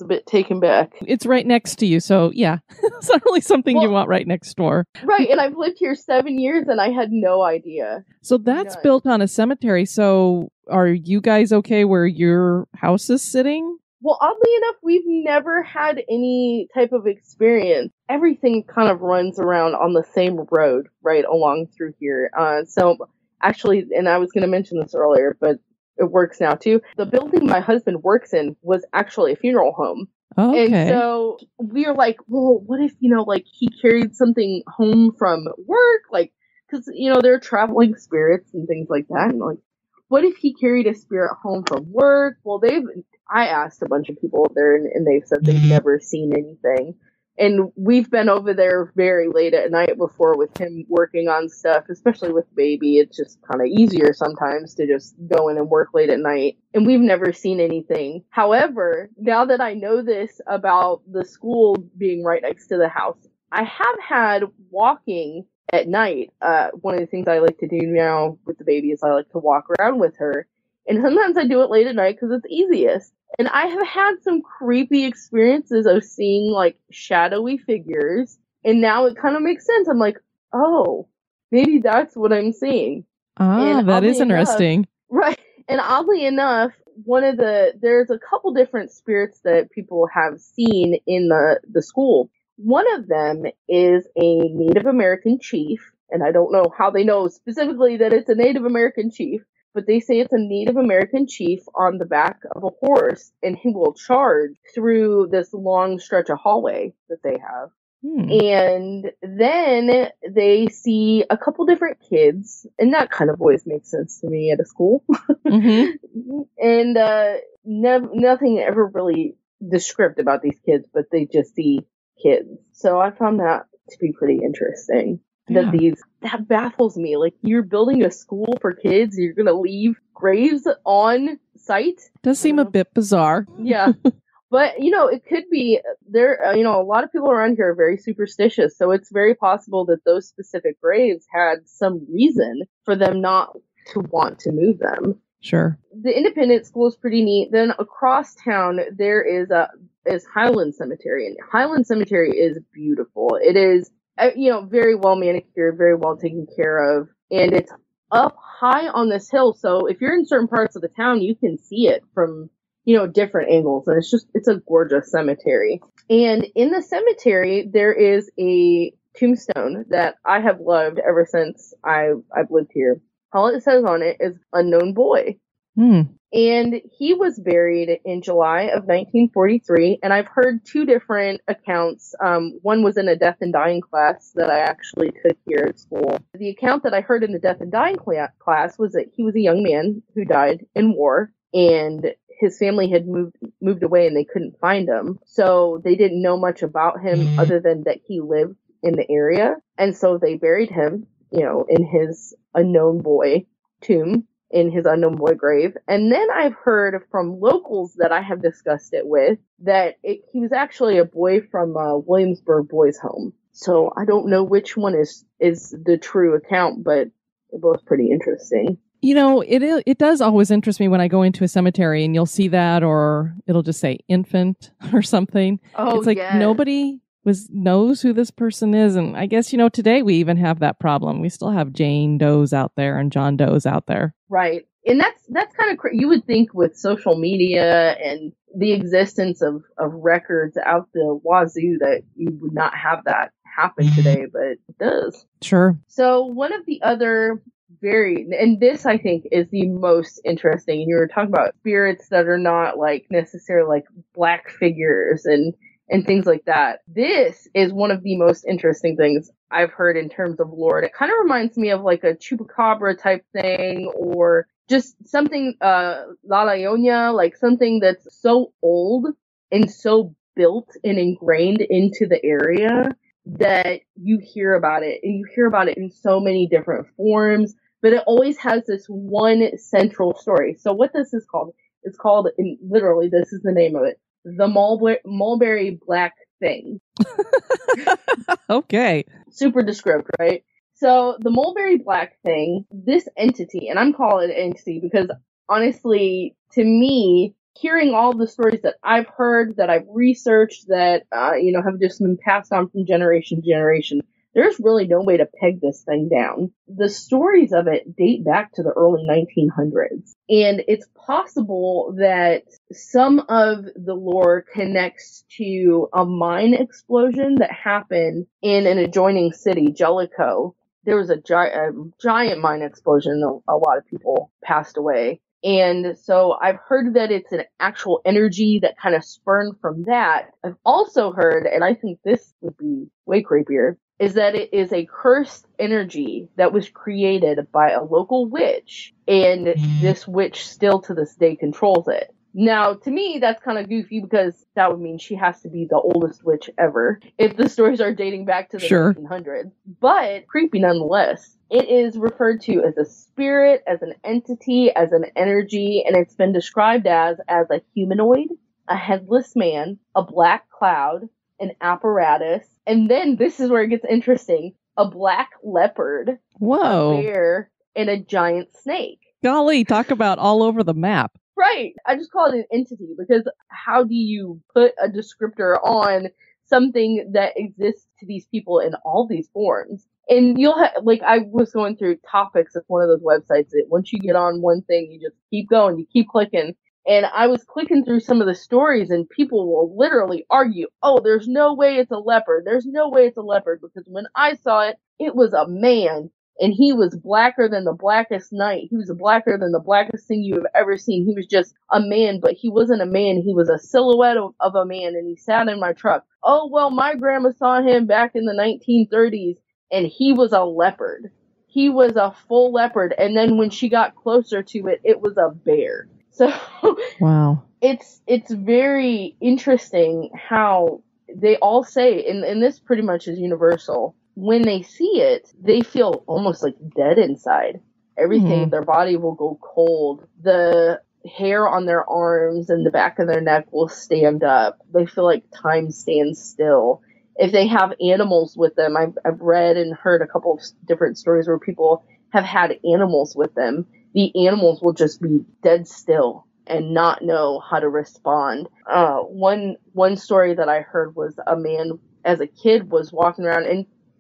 a bit taken back. It's right next to you, so yeah. It's not really something you want right next door. Right, and I've lived here 7 years and I had no idea. So that's built on a cemetery, so are you guys okay where your house is sitting? Well, oddly enough, we've never had any type of experience. Everything kind of runs around on the same road right along through here. So actually, and I was going to mention this earlier, but it works now too. The building my husband works in was actually a funeral home. Okay. And so we were like, well, what if, he carried something home from work? Like, because, they're traveling spirits and things like that. And like, what if he carried a spirit home from work? Well, I asked a bunch of people there and they've said they've never seen anything. And we've been over there very late at night before with him working on stuff, especially with baby. It's just kind of easier sometimes to just go in and work late at night. And we've never seen anything. However, now that I know this about the school being right next to the house, I have had walking at night. One of the things I like to do now with the baby is I like to walk around with her. And sometimes I do it late at night because it's easiest. And I have had some creepy experiences of seeing like shadowy figures. And now it kind of makes sense. I'm like, oh, maybe that's what I'm seeing. Ah, that is interesting. Right. And oddly enough, there's a couple different spirits that people have seen in the school. One of them is a Native American chief. And I don't know how they know specifically that it's a Native American chief. But they say it's a Native American chief on the back of a horse, and he will charge through this long stretch of hallway that they have. And then they see a couple different kids, and that kind of always makes sense to me at a school. Mm-hmm. And nothing ever really described about these kids, but they just see kids. So I found that to be pretty interesting. Yeah. That baffles me. Like, you're building a school for kids, you're gonna leave graves on site? Does seem a bit bizarre. Yeah. But, it could be there, a lot of people around here are very superstitious, so it's very possible that those specific graves had some reason for them not to want to move them. Sure. The independent school is pretty neat. Then across town, there is Highland Cemetery, and Highland Cemetery is beautiful. It is very well manicured, very well taken care of, and it's up high on this hill. So if you're in certain parts of the town, you can see it from, different angles, and it's a gorgeous cemetery. And in the cemetery, there is a tombstone that I have loved ever since I've lived here. All it says on it is unknown boy. And he was buried in July of 1943, and I've heard two different accounts. One was in a death and dying class that I actually took here at school. The account that I heard in the death and dying class was that he was a young man who died in war, and his family had moved away and they couldn't find him. So they didn't know much about him other than that he lived in the area. And so they buried him, in his unknown boy tomb, in his unknown boy grave. And then I've heard from locals that I have discussed it with that he was actually a boy from Williamsburg Boys Home. So I don't know which one is the true account, but they're both pretty interesting. It does always interest me when I go into a cemetery and you'll see that, or it'll just say infant or something. Oh, it's like nobody knows who this person is. And I guess, today we even have that problem. We still have Jane Does out there and John Does out there. Right. And that's kind of you would think with social media and the existence of records out the wazoo that you would not have that happen today, but it does. Sure. So one of the other and this I think is the most interesting, and you were talking about spirits that are not like necessarily like black figures and things like that. This is one of the most interesting things I've heard in terms of lore. It kind of reminds me of like a chupacabra type thing, or just something, La Llorona, like something that's so old and so built and ingrained into the area that you hear about it, and you hear about it in so many different forms, but it always has this one central story. So what this is called, it's called, and literally this is the name of it, the Mulberry Black Thing. Okay. Super descriptive, right? So the Mulberry Black Thing, this entity, and I'm calling it entity because honestly, to me, hearing all the stories that I've heard, that I've researched, that, have just been passed on from generation to generation, there's really no way to peg this thing down. The stories of it date back to the early 1900s. And it's possible that some of the lore connects to a mine explosion that happened in an adjoining city, Jellicoe. There was a giant mine explosion. A lot of people passed away. And so I've heard that it's an actual energy that kind of spurned from that. I've also heard, and I think this would be way creepier, is that it is a cursed energy that was created by a local witch, and this witch still to this day controls it. Now, to me, that's kind of goofy because that would mean she has to be the oldest witch ever if the stories are dating back to the 1900s. But creepy nonetheless. It is referred to as a spirit, as an entity, as an energy, and it's been described as a humanoid, a headless man, a black cloud, an apparatus, and then this is where it gets interesting, a black leopard, Whoa, a bear, and a giant snake. Golly, talk about all over the map. Right. I just call it an entity because how do you put a descriptor on something that exists to these people in all these forms? And you'll have, like, I was going through topics of one of those websites that once you get on one thing, you just keep going, you keep clicking. And I was clicking through some of the stories and people will literally argue, oh, there's no way it's a leopard. There's no way it's a leopard because when I saw it, it was a man. And he was blacker than the blackest night. He was blacker than the blackest thing you have ever seen. He was just a man, but he wasn't a man. He was a silhouette of a man, and he sat in my truck. Oh, well, my grandma saw him back in the 1930s, and he was a leopard. He was a full leopard, and then when she got closer to it, it was a bear. So wow, it's very interesting how they all say, and this pretty much is universal, when they see it, they feel almost like dead inside. Everything, their body will go cold. The hair on their arms and the back of their neck will stand up. They feel like time stands still. If they have animals with them, I've read and heard a couple of different stories where people have had animals with them. The animals will just be dead still and not know how to respond. One story that I heard was a man as a kid was walking around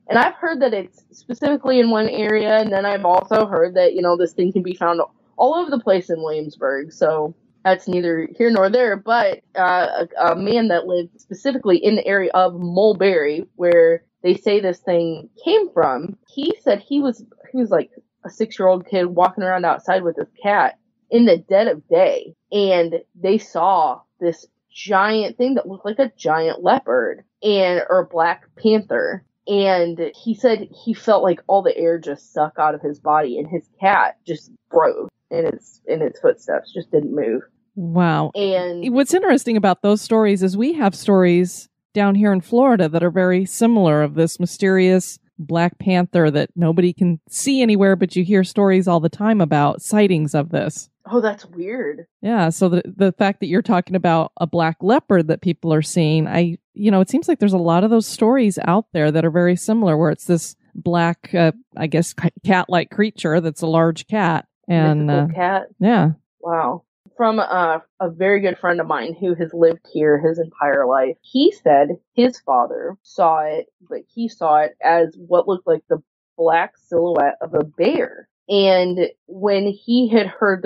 and I've heard that it's specifically in one area, and then I've also heard that, this thing can be found all over the place in Williamsburg, so that's neither here nor there, but a man that lived specifically in the area of Mulberry, where they say this thing came from, he said he was like a 6-year-old kid walking around outside with his cat in the dead of day, and they saw this giant thing that looked like a giant leopard or black panther. And he said he felt like all the air just sucked out of his body, and his cat just froze in its footsteps, just didn't move. Wow. And what's interesting about those stories is we have stories down here in Florida that are very similar of this mysterious black panther that nobody can see anywhere, but you hear stories all the time about sightings of this. Oh, that's weird. Yeah, so the fact that you're talking about a black leopard that people are seeing, it seems like there's a lot of those stories out there that are very similar, where it's this black, I guess, cat-like creature that's a large cat. And mythical cat. Yeah. Wow. From a very good friend of mine who has lived here his entire life, he said his father saw it, but he saw it as what looked like the black silhouette of a bear. And when he had heard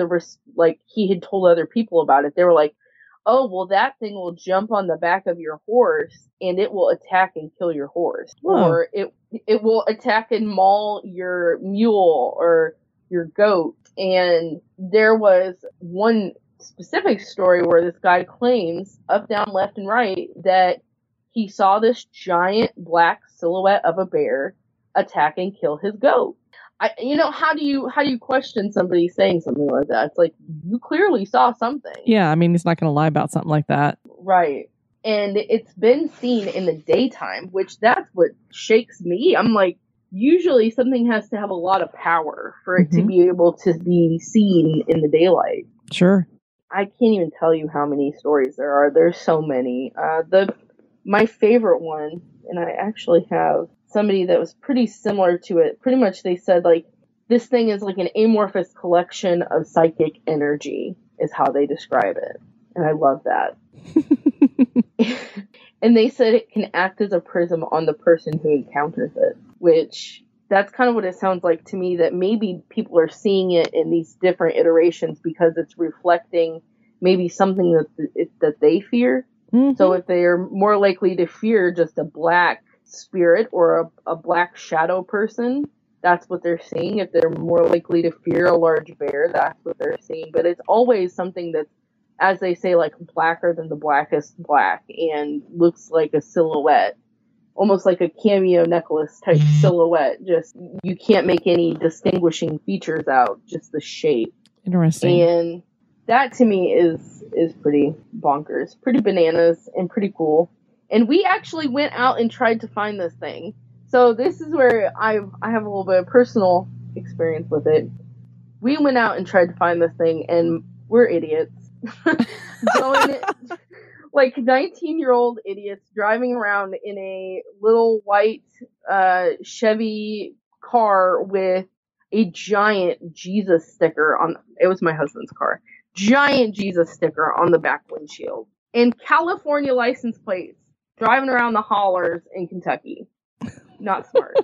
he had told other people about it, they were like, oh, well, that thing will jump on the back of your horse and it will attack and kill your horse. Whoa. Or it will attack and maul your mule or your goat. And there was one specific story where this guy claims up, down, left, and right that he saw this giant black silhouette of a bear attack and kill his goat. How do you question somebody saying something like that? It's like, you clearly saw something. Yeah, I mean, he's not going to lie about something like that. Right. And it's been seen in the daytime, which that's what shakes me. I'm like, usually something has to have a lot of power for it to be able to be seen in the daylight. Sure. I can't even tell you how many stories there are. There's so many. My favorite one, and I actually have somebody that was pretty similar to it. Pretty much they said, like, this thing is like an amorphous collection of psychic energy is how they describe it. And I love that. And they said it can act as a prism on the person who encounters it, which that's kind of what it sounds like to me, that maybe people are seeing it in these different iterations because it's reflecting maybe something that they fear. Mm-hmm. So if they are more likely to fear just a black spirit or a black shadow person, that's what they're seeing. If they're more likely to fear a large bear, that's what they're seeing. But it's always something that's, as they say, like blacker than the blackest black and looks like a silhouette, almost like a cameo necklace type silhouette. Just, you can't make any distinguishing features out, just the shape. Interesting. And That to me is pretty bonkers, pretty bananas, and pretty cool. And we actually went out and tried to find this thing. So this is where I have a little bit of personal experience with it. We went out and tried to find this thing, and we're idiots. Going like 19-year-old idiots driving around in a little white Chevy car with a giant Jesus sticker on. It was my husband's car. Giant Jesus sticker on the back windshield. And California license plates. Driving around the hollers in Kentucky. Not smart.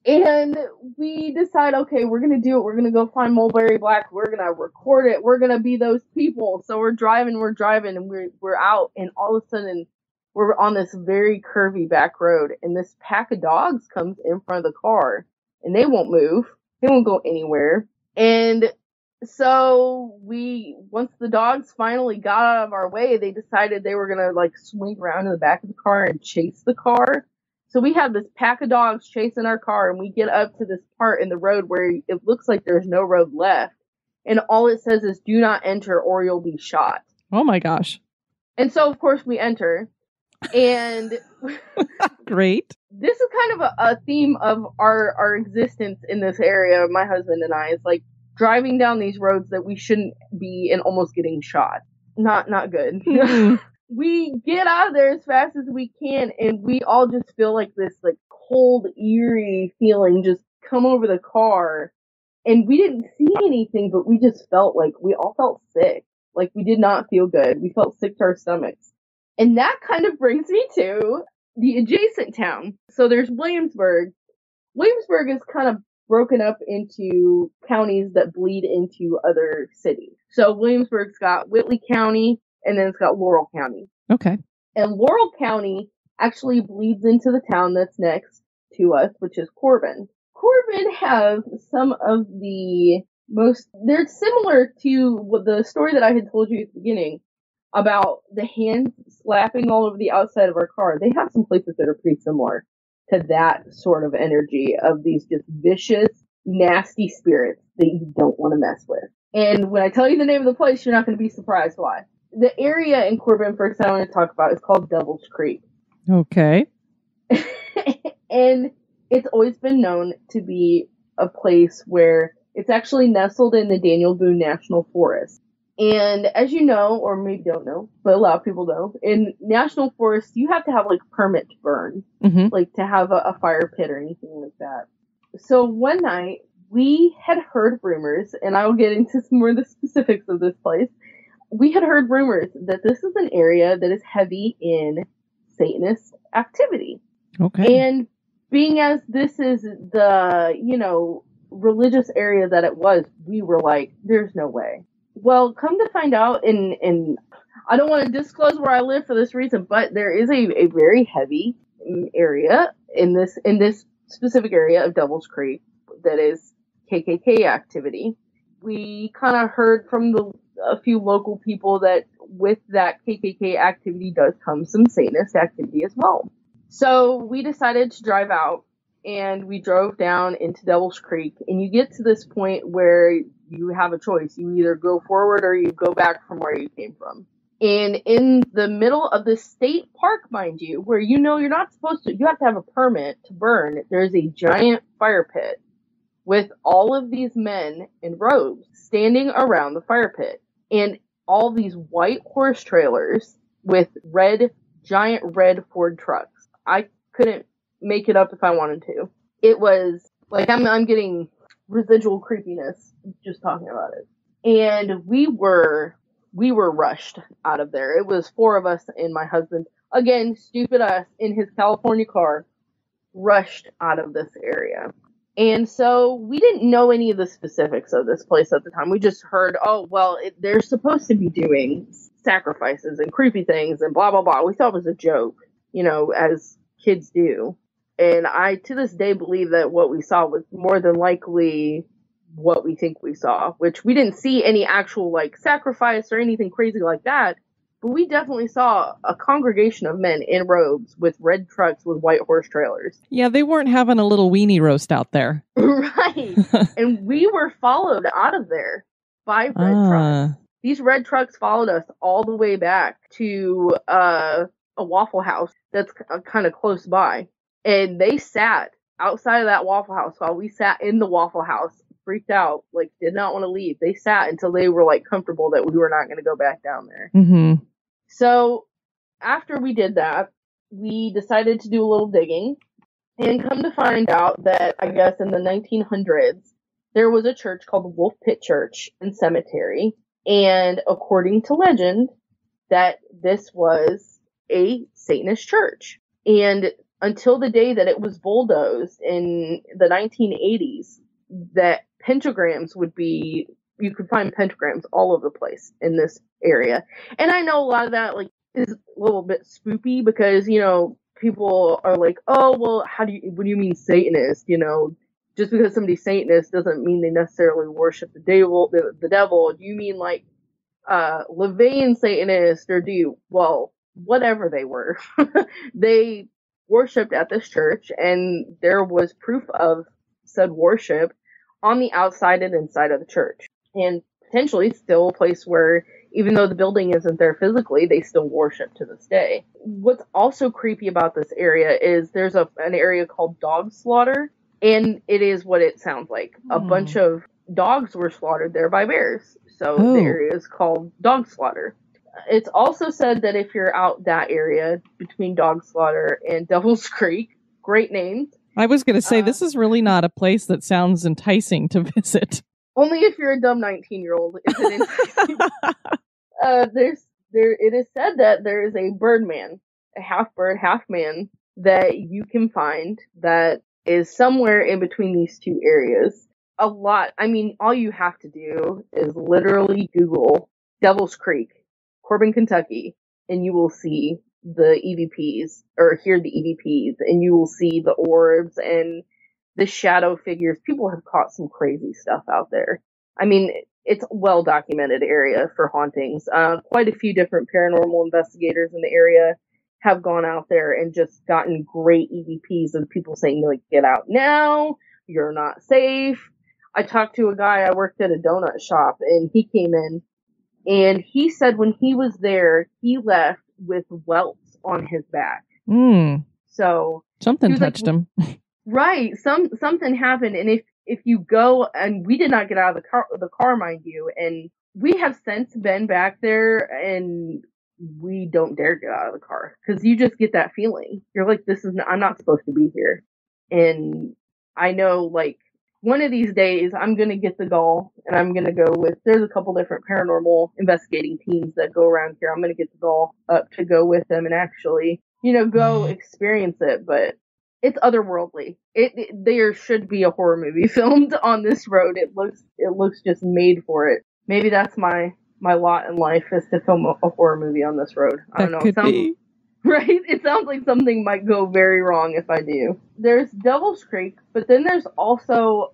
And we decide, okay, we're going to do it. We're going to go find Mulberry Black. We're going to record it. We're going to be those people. So we're driving, and we're out. And all of a sudden, we're on this very curvy back road. And this pack of dogs comes in front of the car. And they won't move. They won't go anywhere. And so once the dogs finally got out of our way, they decided they were going to like swing around in the back of the car and chase the car. So we have this pack of dogs chasing our car, and we get up to this part in the road where it looks like there's no road left. And all it says is, do not enter or you'll be shot. Oh my gosh. And so, of course, we enter. And great. This is kind of a theme of our existence in this area, my husband and I. It's like driving down these roads that we shouldn't be and almost getting shot. Not good. Mm-hmm. We get out of there as fast as we can, and we all just feel like this like cold, eerie feeling just come over the car. And we didn't see anything, but we just felt like we all felt sick. Like we did not feel good. We felt sick to our stomachs. And that kind of brings me to the adjacent town. So there's Williamsburg. Williamsburg is kind of broken up into counties that bleed into other cities. So Williamsburg's got Whitley County, and then it's got Laurel County. Okay. And Laurel County actually bleeds into the town that's next to us, which is Corbin. Corbin has some of the most, they're similar to the story that I had told you at the beginning about the hands slapping all over the outside of our car. They have some places that are pretty similar to that sort of energy of these just vicious, nasty spirits that you don't want to mess with. And when I tell you the name of the place, you're not going to be surprised why. The area in Corbin first I want to talk about is called Devil's Creek. Okay. And it's always been known to be a place where it's actually nestled in the Daniel Boone National Forest. And as you know, or maybe don't know, but a lot of people know, in national forests, you have to have like a permit to burn, like to have a fire pit or anything like that. So one night we had heard rumors, and I will get into some more of the specifics of this place. We had heard rumors that this is an area that is heavy in Satanist activity. Okay. And being as this is the, religious area that it was, we were like, there's no way. Well, come to find out, and I don't want to disclose where I live for this reason, but there is a very heavy area in this specific area of Devil's Creek that is KKK activity. We kind of heard from a few local people that with that KKK activity does come some Satanist activity as well. So we decided to drive out, and we drove down into Devil's Creek, and you get to this point where you have a choice. You either go forward or you go back from where you came from. And in the middle of the state park, mind you, where you're not supposed to, you have to have a permit to burn, there's a giant fire pit with all of these men in robes standing around the fire pit. And all these white horse trailers with giant red Ford trucks. I couldn't make it up if I wanted to. It was like, I'm getting residual creepiness just talking about it. And we were rushed out of there. It was 4 of us and my husband, again, stupid us, in his California car, rushed out of this area. And so we didn't know any of the specifics of this place at the time. We just heard, they're supposed to be doing sacrifices and creepy things and blah, blah, blah. We thought it was a joke, as kids do. And I, to this day, believe that what we saw was more than likely what we think we saw, which we didn't see any actual, sacrifice or anything crazy like that. But we definitely saw a congregation of men in robes with red trucks with white horse trailers. Yeah, they weren't having a little weenie roast out there. Right. And we were followed out of there by red trucks. These red trucks followed us all the way back to a Waffle House that's kind of close by. And they sat outside of that Waffle House while we sat in the Waffle House, freaked out, like did not want to leave. They sat until they were like comfortable that we were not going to go back down there. Mm-hmm. So after we did that, we decided to do a little digging and come to find out that I guess in the 1900s, there was a church called the Wolfe Church and Cemetery. And according to legend, that this was a Satanist church. And until the day that it was bulldozed in the 1980s, that pentagrams would be, you could find pentagrams all over the place in this area. And I know a lot of that like is a little bit spoopy because, you know, people are like, oh, well, what do you mean Satanist? You know, just because somebody's Satanist doesn't mean they necessarily worship the devil. Do you mean like Levian Satanist, or do you, well, whatever they were, they worshipped at this church, and there was proof of said worship on the outside and inside of the church, and potentially still a place where, even though the building isn't there physically, they still worship to this day. What's also creepy about this area is there's an area called Dog Slaughter, and it is what it sounds like. A bunch of dogs were slaughtered there by bears. So the area is called Dog Slaughter. It's also said that if you're out that area between Dog Slaughter and Devil's Creek, great names. I was going to say, this is really not a place that sounds enticing to visit. Only if you're a dumb 19-year-old is it enticing. It is said that there is a birdman, a half bird, half man, that you can find that is somewhere in between these two areas. A lot. I mean, all you have to do is literally Google Devil's Creek, Corbin, Kentucky, and you will see the EVPs, or hear the EVPs, and you will see the orbs and the shadow figures. People have caught some crazy stuff out there. I mean, it's a well-documented area for hauntings. Quite a few different paranormal investigators in the area have gone out there and just gotten great EVPs of people saying, like, get out now, you're not safe. I talked to a guy, I worked at a donut shop, and he came in, and he said when he was there, he left with welts on his back. So something touched him. Right. Something happened. And if you go, and we did not get out of the car, mind you, and we have since been back there, and we don't dare get out of the car because you just get that feeling. You're like, I'm not supposed to be here. And I know, like, one of these days I'm going to get the gall, and I'm going to go with, there's a couple different paranormal investigating teams that go around here. I'm going to get the gall up to go with them and actually, go experience it. But it's otherworldly. There should be a horror movie filmed on this road. It looks just made for it. Maybe that's my lot in life, is to film a horror movie on this road. I don't know. It sounds, right? It sounds like something might go very wrong if I do. There's Devil's Creek, but then there's also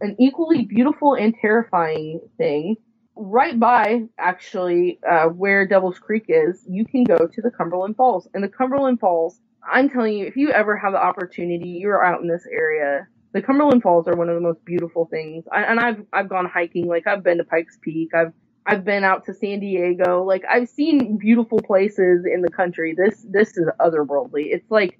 an equally beautiful and terrifying thing right by, actually, where Devil's Creek is. You can go to the Cumberland Falls, and the Cumberland Falls, I'm telling you, if you ever have the opportunity, you're out in this area, the Cumberland Falls are one of the most beautiful things. I've gone hiking, like I've been to Pikes Peak, I've been out to San Diego, like I've seen beautiful places in the country. This is otherworldly. It's like,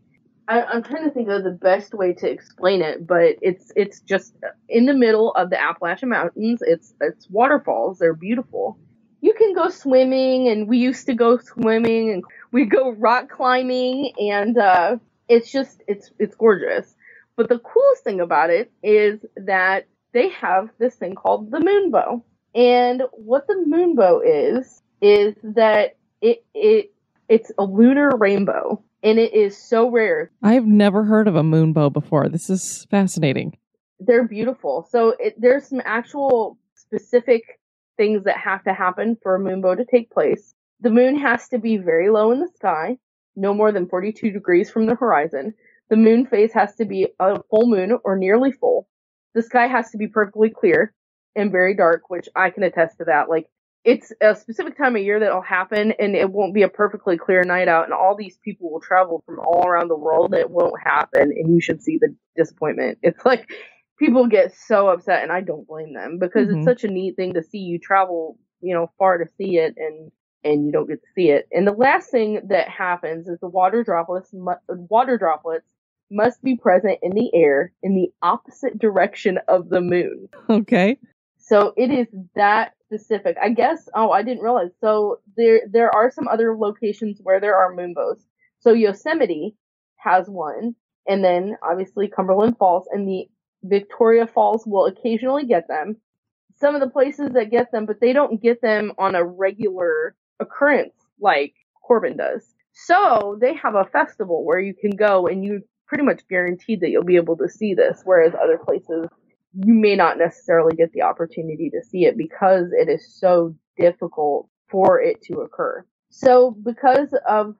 I'm trying to think of the best way to explain it, but it's just in the middle of the Appalachian Mountains. It's waterfalls. They're beautiful. You can go swimming, and we used to go swimming, and we go rock climbing, and it's gorgeous. But the coolest thing about it is that they have this thing called the moonbow. And what the moonbow is that it's a lunar rainbow, and it is so rare. I've never heard of a moonbow before. This is fascinating. They're beautiful. So there's some actual specific things that have to happen for a moonbow to take place. The moon has to be very low in the sky, no more than 42 degrees from the horizon. The moon phase has to be a full moon or nearly full. The sky has to be perfectly clear and very dark, which I can attest to that. Like, it's a specific time of year that'll happen, and it won't be a perfectly clear night out, and all these people will travel from all around the world, and it won't happen, and you should see the disappointment. It's like, people get so upset, and I don't blame them, because it's such a neat thing to see. You travel far to see it, and you don't get to see it. And the last thing that happens is the water droplets must be present in the air in the opposite direction of the moon. Okay. So it is that specific. I guess, I didn't realize. So there are some other locations where there are moonbows. So Yosemite has one, and then obviously Cumberland Falls and the Victoria Falls will occasionally get them. Some of the places that get them, but they don't get them on a regular occurrence like Corbin does. So they have a festival where you can go and you pretty much guaranteed that you'll be able to see this, whereas other places you may not necessarily get the opportunity to see it because it is so difficult for it to occur. So because of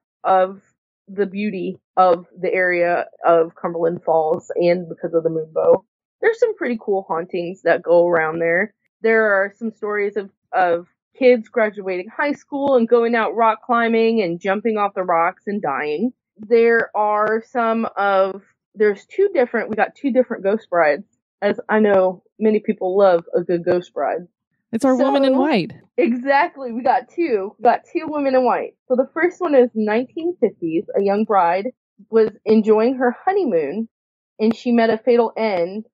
the beauty of the area of Cumberland Falls and because of the moonbow, there's some pretty cool hauntings that go around there. There are some stories of kids graduating high school and going out rock climbing and jumping off the rocks and dying. We got two different ghost brides, as I know many people love a good ghost bride. It's our woman in white. Exactly. We got two women in white. So the first one is 1950s. A young bride was enjoying her honeymoon and she met a fatal end.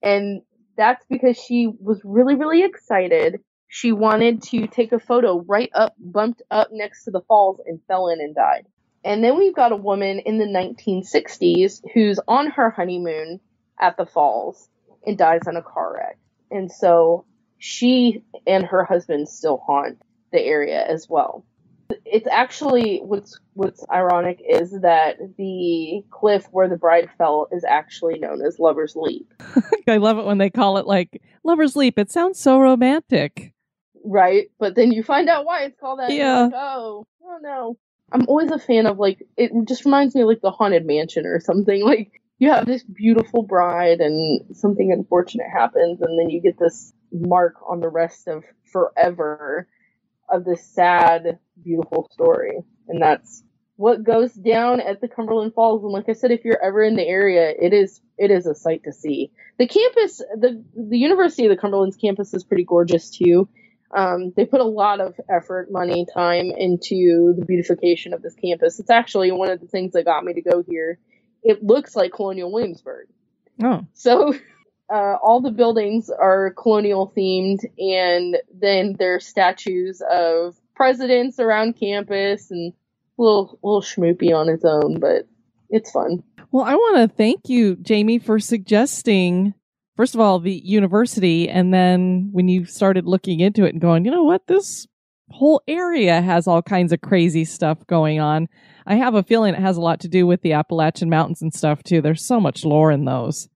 And that's because she was really, really excited. She wanted to take a photo bumped up next to the falls and fell in and died. And then we've got a woman in the 1960s who's on her honeymoon at the falls and dies in a car wreck. And so she and her husband still haunt the area as well. It's actually, what's ironic is that the cliff where the bride fell is actually known as Lover's Leap. I love it when they call it like Lover's Leap. It sounds so romantic. Right? But then you find out why it's called that. Yeah. Like, oh no. I'm always a fan of, like, it just reminds me of, like, the Haunted Mansion or something. Like, you have this beautiful bride and something unfortunate happens and then you get this mark on the rest of forever of this sad, beautiful story. And that's what goes down at the Cumberland Falls. And like I said, if you're ever in the area, it is a sight to see. The campus, the University of the Cumberland's campus is pretty gorgeous too. They put a lot of effort, money, time into the beautification of this campus. It's actually one of the things that got me to go here. It looks like Colonial Williamsburg. Oh. So all the buildings are colonial themed, and then there's statues of presidents around campus, and a little schmoopy on its own, but it's fun. Well, I want to thank you, Jamie, for suggesting, first of all, the university, and then when you started looking into it and going, you know what, this whole area has all kinds of crazy stuff going on. I have a feeling it has a lot to do with the Appalachian Mountains and stuff, too. There's so much lore in those.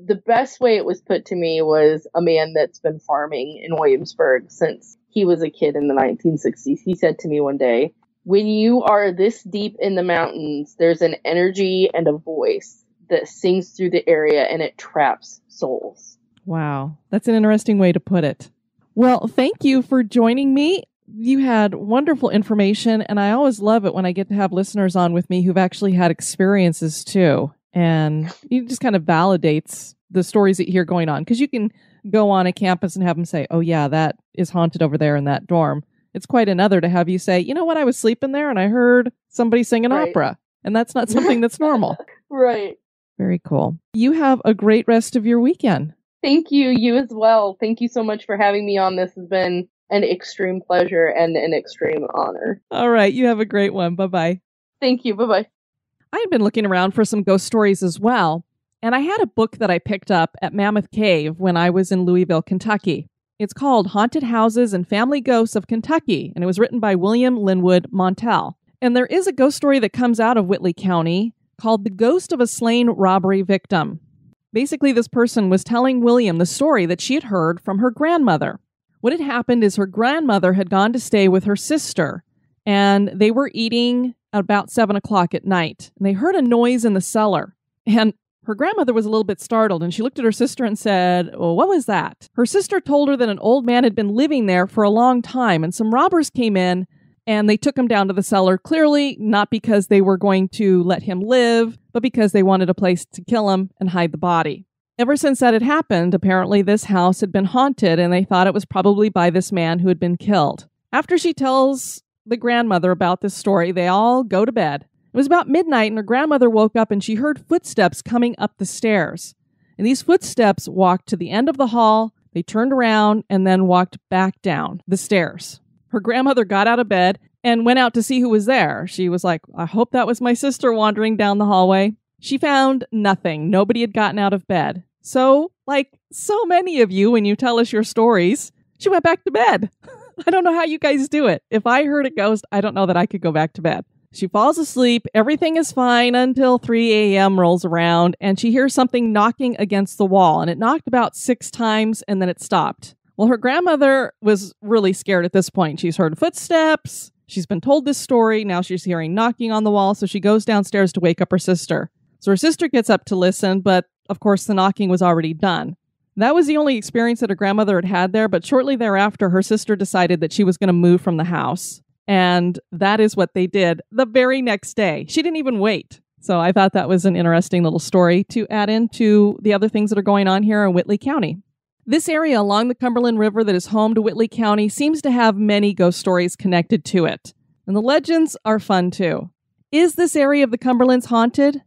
The best way it was put to me was a man that's been farming in Williamsburg since he was a kid in the 1960s. He said to me one day, when you are this deep in the mountains, there's an energy and a voice that sings through the area and it traps souls. Wow. That's an interesting way to put it. Well, thank you for joining me. You had wonderful information, and I always love it when I get to have listeners on with me who've actually had experiences too. And it just kind of validates the stories that you hear going on, because you can go on a campus and have them say, oh yeah, that is haunted over there in that dorm. It's quite another to have you say, you know what, I was sleeping there and I heard somebody sing an opera. And that's not something that's normal. Right. Very cool. You have a great rest of your weekend. Thank you. You as well. Thank you so much for having me on. This has been an extreme pleasure and an extreme honor. All right. You have a great one. Bye-bye. Thank you. Bye-bye. I had been looking around for some ghost stories as well, and I had a book that I picked up at Mammoth Cave when I was in Louisville, Kentucky. It's called Haunted Houses and Family Ghosts of Kentucky, and it was written by William Linwood Montell. And there is a ghost story that comes out of Whitley County called The Ghost of a Slain Robbery Victim. Basically, this person was telling William the story that she had heard from her grandmother. What had happened is her grandmother had gone to stay with her sister, and they were eating at about 7 o'clock at night, and they heard a noise in the cellar. And her grandmother was a little bit startled, and she looked at her sister and said, well, what was that? Her sister told her that an old man had been living there for a long time, and some robbers came in, and they took him down to the cellar, clearly not because they were going to let him live, but because they wanted a place to kill him and hide the body. Ever since that had happened, apparently this house had been haunted, and they thought it was probably by this man who had been killed. After she tells the grandmother about this story, they all go to bed. It was about midnight, and her grandmother woke up and she heard footsteps coming up the stairs. And these footsteps walked to the end of the hall, they turned around, and then walked back down the stairs. Her grandmother got out of bed and went out to see who was there. She was like, I hope that was my sister wandering down the hallway. She found nothing. Nobody had gotten out of bed. So, like so many of you, when you tell us your stories, she went back to bed. I don't know how you guys do it. If I heard a ghost, I don't know that I could go back to bed. She falls asleep. Everything is fine until 3 a.m. rolls around, and she hears something knocking against the wall. And it knocked about 6 times, and then it stopped. Well, her grandmother was really scared at this point. She's heard footsteps. She's been told this story. Now she's hearing knocking on the wall, so she goes downstairs to wake up her sister. So her sister gets up to listen, but of course the knocking was already done. That was the only experience that her grandmother had there, but shortly thereafter, her sister decided that she was going to move from the house. And that is what they did the very next day. She didn't even wait. So I thought that was an interesting little story to add into the other things that are going on here in Whitley County. This area along the Cumberland River that is home to Whitley County seems to have many ghost stories connected to it. And the legends are fun too. Is this area of the Cumberlands haunted?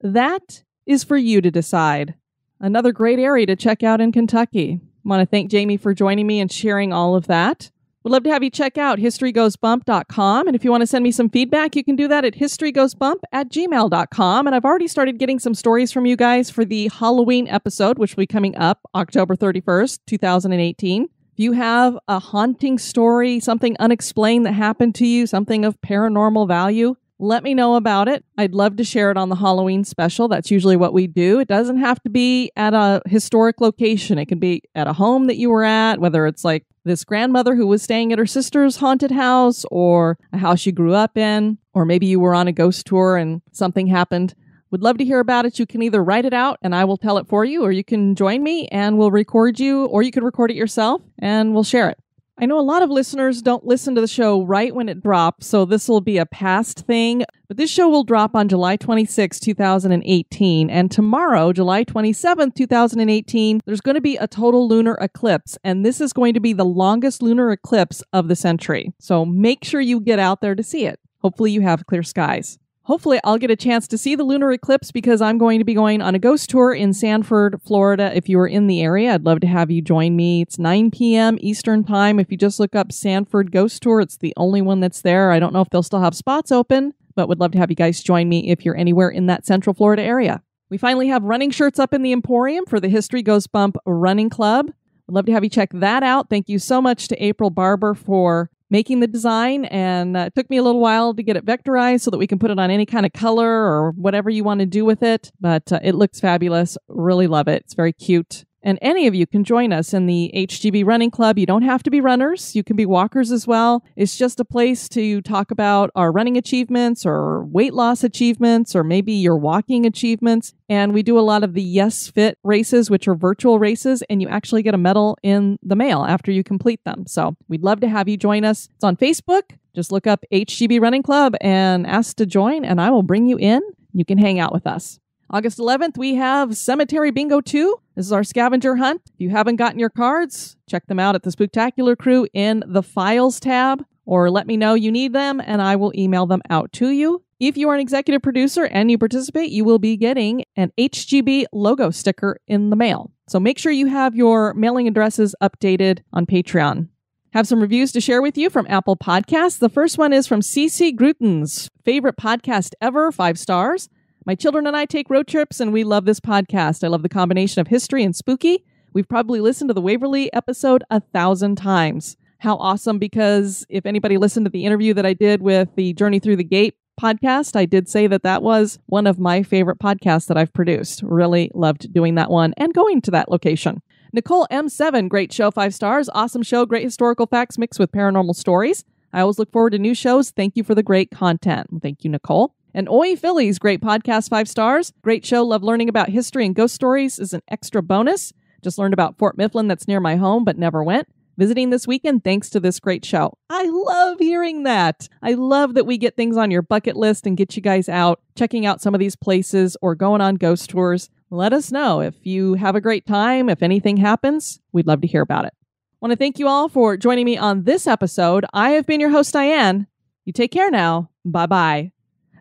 That is for you to decide. Another great area to check out in Kentucky. I want to thank Jamie for joining me and sharing all of that. Would love to have you check out historygoesbump.com. And if you want to send me some feedback, you can do that at historygoesbump@gmail.com. And I've already started getting some stories from you guys for the Halloween episode, which will be coming up October 31st, 2018. If you have a haunting story, something unexplained that happened to you, something of paranormal value, let me know about it. I'd love to share it on the Halloween special. That's usually what we do. It doesn't have to be at a historic location. It can be at a home that you were at, whether it's like this grandmother who was staying at her sister's haunted house or a house you grew up in, or maybe you were on a ghost tour and something happened. Would love to hear about it. You can either write it out and I will tell it for you, or you can join me and we'll record you, or you can record it yourself and we'll share it. I know a lot of listeners don't listen to the show right when it drops, so this will be a past thing. But this show will drop on July 26, 2018. And tomorrow, July 27, 2018, there's going to be a total lunar eclipse. And this is going to be the longest lunar eclipse of the century. So make sure you get out there to see it. Hopefully you have clear skies. Hopefully I'll get a chance to see the lunar eclipse because I'm going to be going on a ghost tour in Sanford, Florida. If you are in the area, I'd love to have you join me. It's 9 p.m. Eastern time. If you just look up Sanford Ghost Tour, it's the only one that's there. I don't know if they'll still have spots open, but would love to have you guys join me if you're anywhere in that Central Florida area. We finally have running shirts up in the Emporium for the History Goes Bump Running Club. I'd love to have you check that out. Thank you so much to April Barber for making the design, and it took me a little while to get it vectorized so that we can put it on any kind of color or whatever you want to do with it, but it looks fabulous. Really love it. It's very cute. And any of you can join us in the HGB Running Club. You don't have to be runners. You can be walkers as well. It's just a place to talk about our running achievements or weight loss achievements or maybe your walking achievements. And we do a lot of the Yes Fit races, which are virtual races, and you actually get a medal in the mail after you complete them. So we'd love to have you join us. It's on Facebook. Just look up HGB Running Club and ask to join, and I will bring you in. You can hang out with us. August 11th, we have Cemetery Bingo 2. This is our scavenger hunt. If you haven't gotten your cards, check them out at the Spooktacular Crew in the Files tab, or let me know you need them, and I will email them out to you. If you are an executive producer and you participate, you will be getting an HGB logo sticker in the mail. So make sure you have your mailing addresses updated on Patreon. Have some reviews to share with you from Apple Podcasts. The first one is from CC Grutens. Favorite podcast ever, 5 stars. My children and I take road trips, and we love this podcast. I love the combination of history and spooky. We've probably listened to the Waverly episode 1,000 times. How awesome, because if anybody listened to the interview that I did with the Journey Through the Gate podcast, I did say that that was one of my favorite podcasts that I've produced. Really loved doing that one and going to that location. Nicole M7, great show, 5 stars. Awesome show, great historical facts mixed with paranormal stories. I always look forward to new shows. Thank you for the great content. Thank you, Nicole. And Oi Phillies, great podcast, 5 stars. Great show, love learning about history and ghost stories is an extra bonus. Just learned about Fort Mifflin that's near my home, but never went. Visiting this weekend thanks to this great show. I love hearing that. I love that we get things on your bucket list and get you guys out, checking out some of these places or going on ghost tours. Let us know if you have a great time, if anything happens. We'd love to hear about it. I want to thank you all for joining me on this episode. I have been your host, Diane. You take care now. Bye-bye.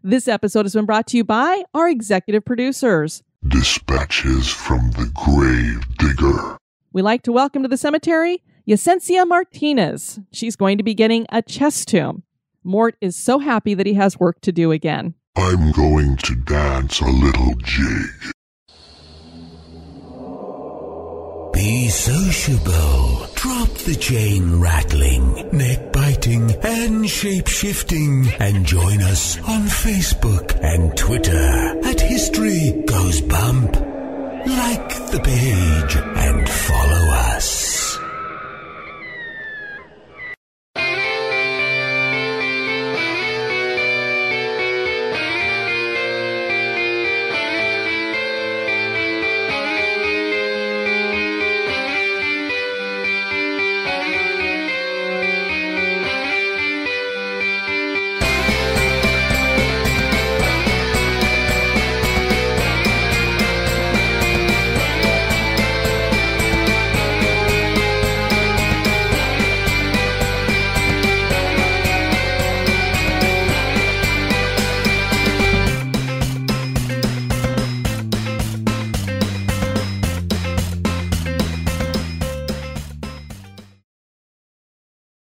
This episode has been brought to you by our executive producers. Dispatches from the Grave Digger. We like to welcome to the cemetery Yesenia Martinez. She's going to be getting a chest tomb. Mort is so happy that he has work to do again. I'm going to dance a little jig. Be sociable. Drop the chain rattling, neck biting, and shape shifting, and join us on Facebook and Twitter at History Goes Bump. Like the page and follow